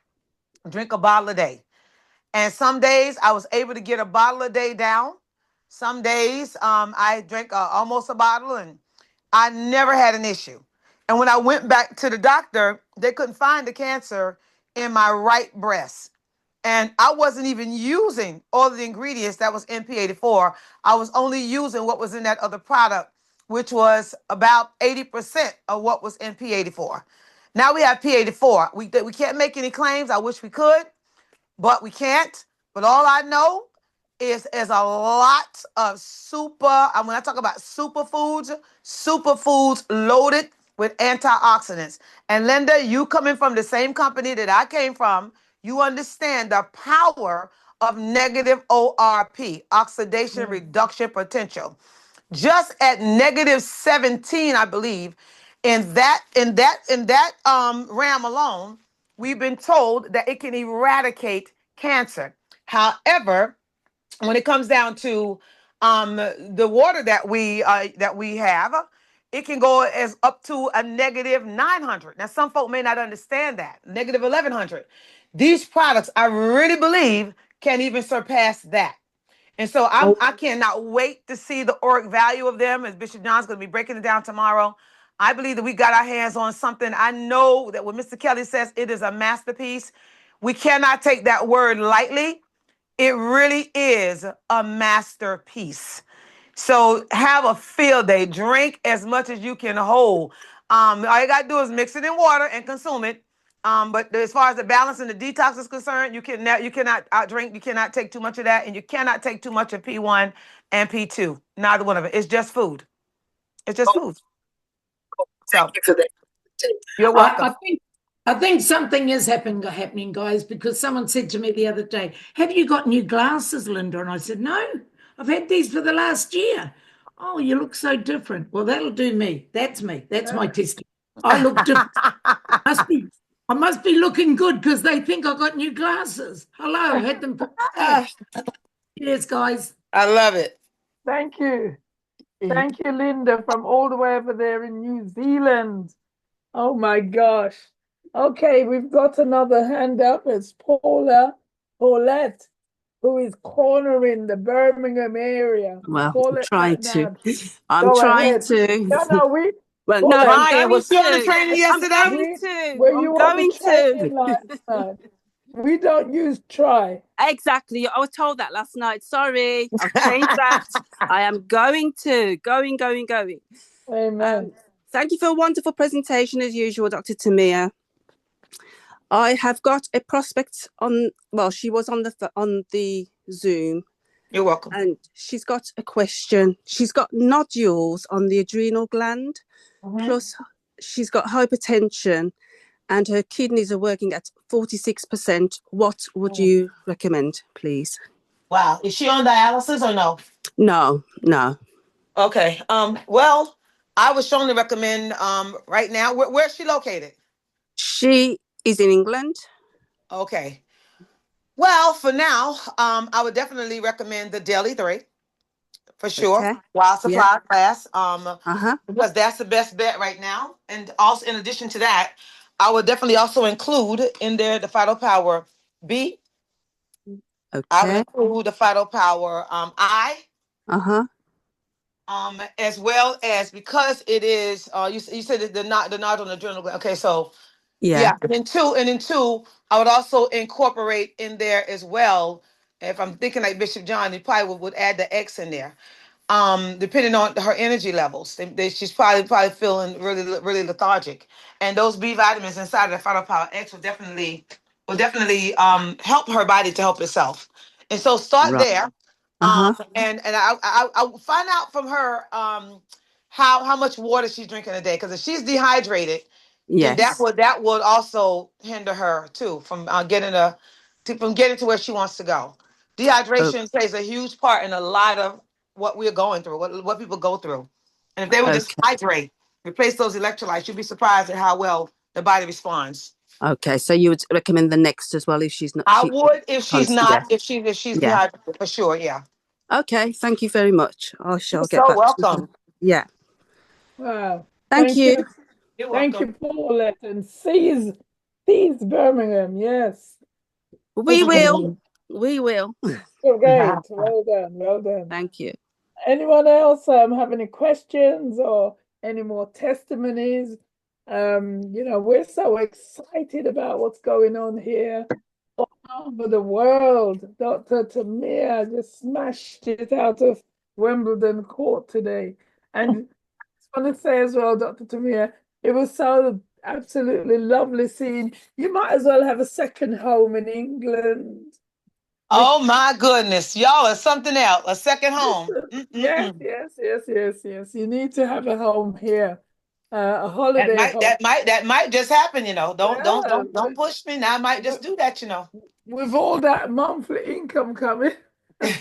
drink a bottle a day. And some days I was able to get a bottle a day down. Some days I drank almost a bottle and I never had an issue. And when I went back to the doctor, they couldn't find the cancer in my right breast. And I wasn't even using all of the ingredients that was in P84. I was only using what was in that other product, which was about 80% of what was in P84. Now we have P84. We can't make any claims. I wish we could, but we can't. But all I know is a lot of when I talk about superfoods loaded with antioxidants. And Linda, you coming from the same company that I came from, you understand the power of negative ORP, oxidation reduction potential. Just at negative 17, I believe, in that realm alone, we've been told that it can eradicate cancer. However, when it comes down to the water that we have, it can go as up to a negative 900. Now, some folk may not understand that. Negative 1100. These products, I really believe, can even surpass that. And so I cannot wait to see the ORIC value of them, as Bishop John's going to be breaking it down tomorrow. I believe that we got our hands on something. I know that when Mr. Kelly says it is a masterpiece, we cannot take that word lightly. It really is a masterpiece. So have a field day. Drink as much as you can hold. All you got to do is mix it in water and consume it. But as far as the balance and the detox is concerned, you cannot outdrink. You cannot take too much of that, and you cannot take too much of P1 and P2. Neither one of it. It's just food. It's just food. So thank you for that. You're welcome. I think something is happening, guys, because someone said to me the other day, "Have you got new glasses, Linda?" And I said, "No, I've had these for the last year." "Oh, you look so different." Well, that'll do me. That's me. That's my testimony. I look different. I must be looking good because they think I got new glasses. Hello, had them put Cheers, guys. I love it. Thank you. Thank you, Linda, from all the way over there in New Zealand. Oh my gosh. Okay, we've got another hand up. It's Paulette, who is cornering the Birmingham area. Well, Paulette, I'm trying to. No, Well, Paulette, no, I'm Ryan, going was you on the to. training yesterday? I'm going to. Were I'm you on going the training to. last night? We don't use try. Exactly. I was told that last night. Sorry. I've changed that. I am going to. Going. Amen. Thank you for a wonderful presentation as usual, Dr. Tamia. I have got a prospect on, well, she was on the Zoom. You're welcome. And she's got a question. She's got nodules on the adrenal gland, plus she's got hypertension, and her kidneys are working at 46%. What would you recommend, please? Wow. Is she on dialysis or no? No. Okay. Well, I would strongly recommend right now. Where is she located? She is in England. Okay. Well, for now, I would definitely recommend the Daily 3 for sure. Okay. While supply class. Because that's the best bet right now. And also, in addition to that, I would definitely also include in there the Phytopower B. Okay. I would include the Phytopower I. As well as, because it is you said the nod on the adrenal gland. Okay, so yeah. And then two, I would also incorporate in there as well. If I'm thinking like Bishop John, you probably would add the X in there. Depending on her energy levels, she's probably feeling really lethargic, and those B vitamins inside of the Phytopower X will definitely help her body to help itself. And so start there. And I find out from her how much water she's drinking a day, because if she's dehydrated, then that would also hinder her too from getting to where she wants to go. Dehydration plays a huge part in a lot of what we're going through, what people go through. And if they would just hydrate, replace those electrolytes, you'd be surprised at how well the body responds. Okay, so you would recommend the Next as well if she's not. I would if she's not, if she's dehydrated, for sure, yeah. Okay, thank you very much. I shall get so back welcome. Yeah. Wow. Thank you. You're Thank welcome. you, Paulette. And seize Birmingham, yes. We will. Great. Well done. Thank you. Anyone else have any questions or any more testimonies? We're so excited about what's going on here all over the world. Dr. Tamia just smashed it out of Wimbledon court today. And I just want to say as well, Dr. Tamia, it was so absolutely lovely seeing. You might as well have a second home in England. Oh my goodness, y'all are something else. A second home. Yes, yes. You need to have a home here, a holiday home. That might just happen, you know. Yeah, Don't push me. Now I might just do that, you know. with all that monthly income coming. To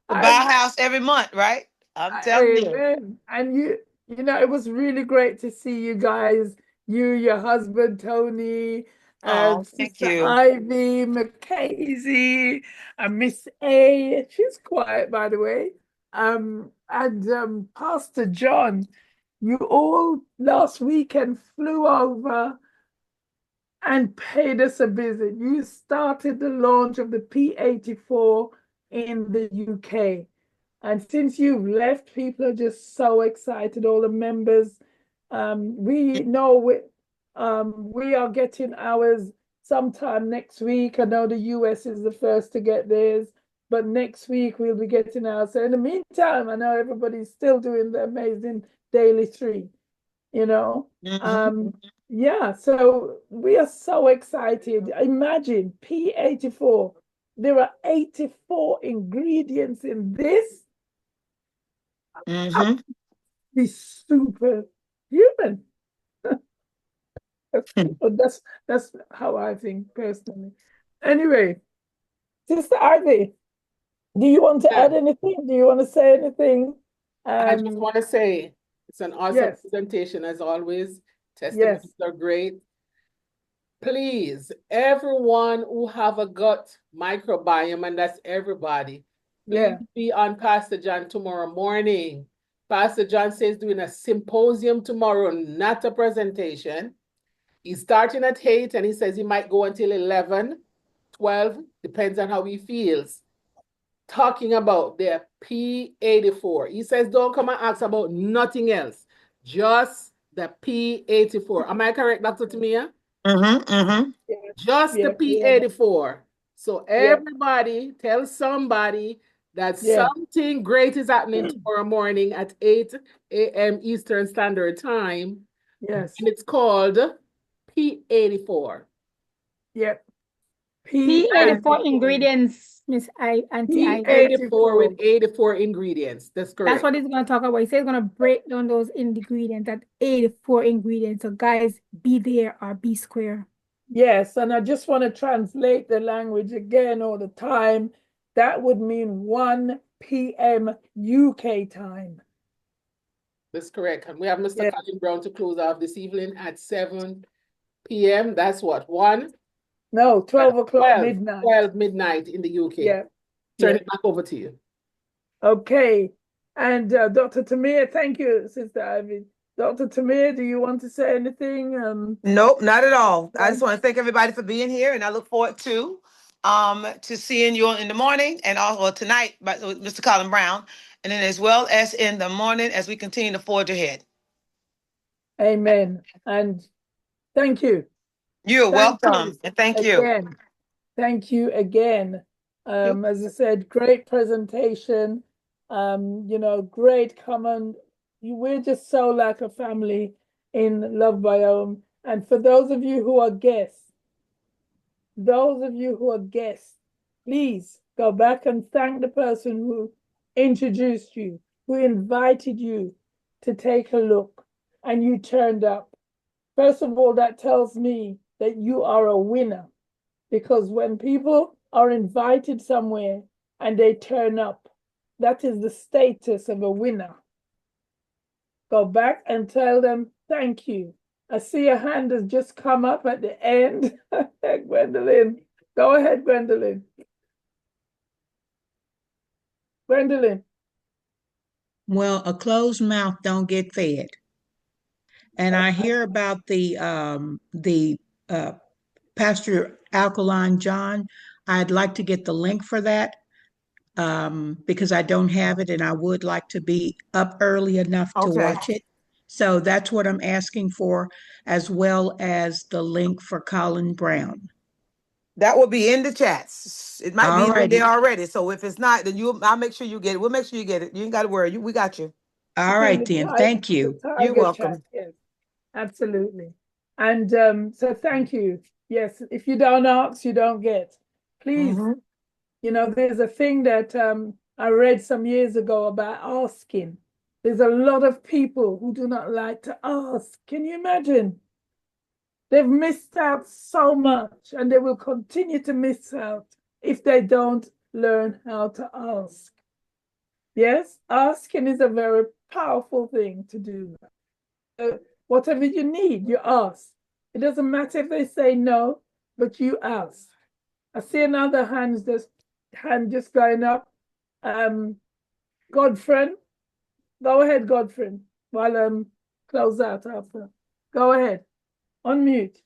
buy a house every month, right? I'm telling you. Amen. And you know, it was really great to see you guys, you, your husband, Tony, Oh, and thank Sister you. Ivy, Mackenzie, and Miss A. She's quiet, by the way. And Pastor John, you all last weekend flew over and paid us a visit. You started the launch of the P84 in the UK. And since you've left, people are just so excited, all the members. We know we are getting ours sometime next week. I know the US is the first to get theirs, but next week we'll be getting ours. So in the meantime, I know everybody's still doing the amazing daily 3, you know. Yeah, so we are so excited. Imagine P84. There are 84 ingredients in this. Be superhuman. But that's how I think personally. Anyway, Sister Ivy, do you want to add anything? Do you want to say anything? I just want to say it's an awesome presentation as always. Testimonies are great. Please, everyone who have a gut microbiome, and that's everybody, please be on Pastor John tomorrow morning. Pastor John says doing a symposium tomorrow, not a presentation. He's starting at 8 and he says he might go until 11, 12, depends on how he feels. Talking about the P84. He says don't come and ask about nothing else, just the P84. Am I correct, Dr. Tamia? Just the P84. So everybody tell somebody that something great is happening tomorrow morning at 8 a.m. Eastern Standard Time. Yes. And it's called P84. Yep. P84 ingredients, Miss Auntie P84 with 84 ingredients. That's correct. That's what he's going to talk about. He says he's going to break down those ingredients, that 84 ingredients. So guys, be there or be square. Yes, and I just want to translate the language again all the time. That would mean 1 p.m. UK time. That's correct. And we have Mr. Colin Brown to close off this evening at 7 p.m. That's what, 1? No, 12 o'clock midnight. 12 midnight in the UK. Yeah. Turn it back over to you. Okay. And Dr. Tamia, thank you, Sister Ivy. Dr. Tamia, do you want to say anything? Nope, not at all. I just want to thank everybody for being here, and I look forward to seeing you in the morning and also tonight by Mr. Colin Brown, and then as well as in the morning as we continue to forge ahead. Amen. And thank you. You're welcome. And thank you. Again. Thank you again. As I said, great presentation. You know, great comment. We're just so like a family in Lovebiome. And for those of you who are guests, please go back and thank the person who introduced you, who invited you to take a look, and you turned up. First of all, that tells me that you are a winner, because when people are invited somewhere and they turn up, that is the status of a winner. Go back and tell them thank you. I see a hand has just come up at the end. Gwendolyn. Go ahead, Gwendolyn. Gwendolyn. Well, a closed mouth don't get fed. And I hear about the Pastor Alkaline John. I'd like to get the link for that because I don't have it, and I would like to be up early enough to watch it. So that's what I'm asking for, as well as the link for Colin Brown. That will be in the chats. It might be in there already. So if it's not, then I'll make sure you get it. We'll make sure you get it. You ain't got to worry. We got you. All right, then. Thank you. You're welcome. Absolutely. And so thank you. Yes, if you don't ask, you don't get. Please, you know, there's a thing that I read some years ago about asking. There's a lot of people who do not like to ask. Can you imagine? They've missed out so much, and they will continue to miss out if they don't learn how to ask. Yes, asking is a very powerful thing to do. Whatever you need, you ask. It doesn't matter if they say no, but you ask. I see another hand just going up. Godfriend, go ahead, Godfriend, while close out after. Go ahead. Unmute.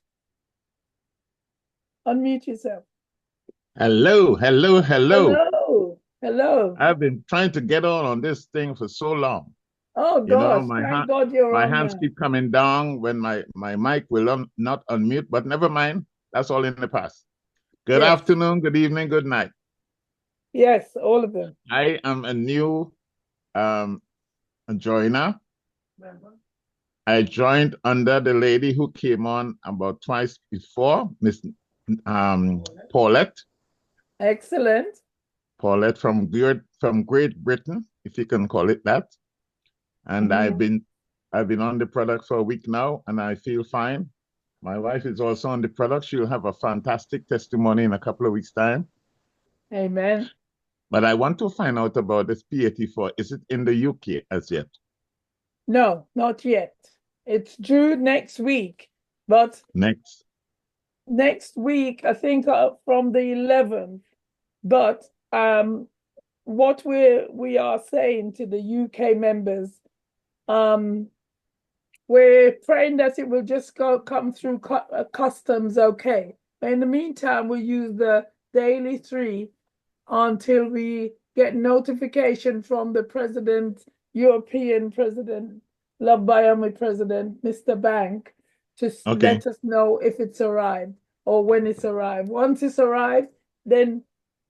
Unmute yourself. Hello. Hello. I've been trying to get on this thing for so long. Oh gosh, thank God you're my on hands now. keep coming down when my mic will not unmute, but never mind. That's all in the past. Good Yes. afternoon, good evening, good night. Yes, all of them. I am a new joiner. I joined under the lady who came on about twice before, Miss Paulette. Excellent. Paulette from Great Britain, if you can call it that. And I've been on the product for a week now, and I feel fine. My wife is also on the product. She'll have a fantastic testimony in a couple of weeks' time. Amen. But I want to find out about this P84. Is it in the UK as yet? No, not yet. It's due next week, but next week, I think from the 11th. But what we are saying to the UK members, we're praying that it will just come through customs okay. But in the meantime, we'll use the daily 3 until we get notification from the president, European president, Lovebiome president, Mr. Bank, to let us know if it's arrived or when it's arrived. Once it's arrived, then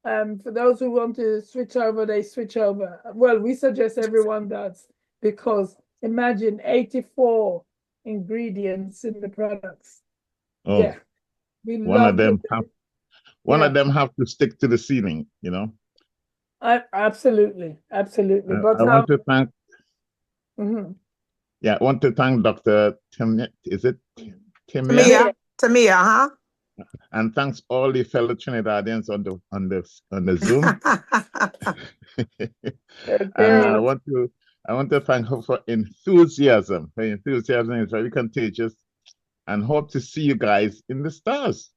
for those who want to switch over, they switch over. Well, we suggest everyone does, because imagine 84 ingredients in the products. Oh, yeah, we one love of them have to stick to the ceiling, you know. Absolutely. But I want to thank. Yeah, I want to thank Dr. Tamia. Is it Tamia? Tamia, And thanks all the fellow Trinidadians on the Zoom. And I want to thank her for enthusiasm. Her enthusiasm is very contagious, and hope to see you guys in the stars.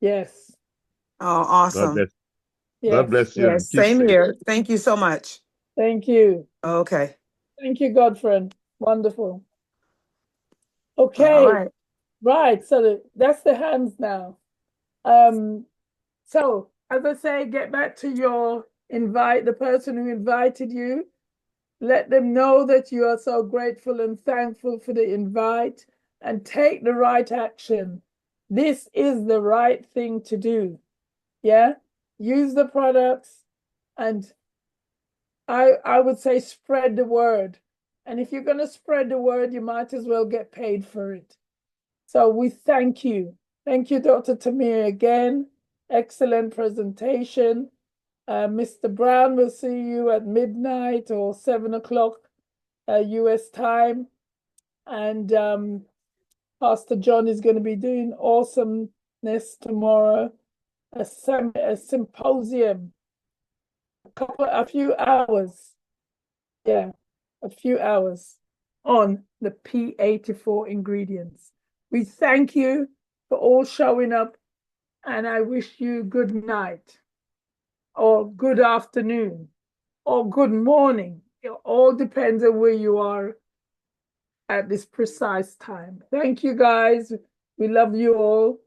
Yes. Oh, awesome. God bless you. Yes, same here. Thank you so much. Thank you. Okay. Thank you, Godfriend. Wonderful. Okay. Right. So that's the hands now. So as I say, get back to your the person who invited you. Let them know that you are so grateful and thankful for the invite, and take the right action. This is the right thing to do. Yeah. Use the products, and I would say spread the word. And if you're going to spread the word, you might as well get paid for it. So we thank you. Thank you, Dr. Tamia, again. Excellent presentation. Mr. Brown, will see you at midnight or 7 o'clock US time. And Pastor John is going to be doing awesomeness tomorrow. A symposium. A few hours. Yeah, a few hours on the P84 ingredients. We thank you for all showing up, and I wish you good night or good afternoon or good morning. It all depends on where you are at this precise time. Thank you, guys. We love you all.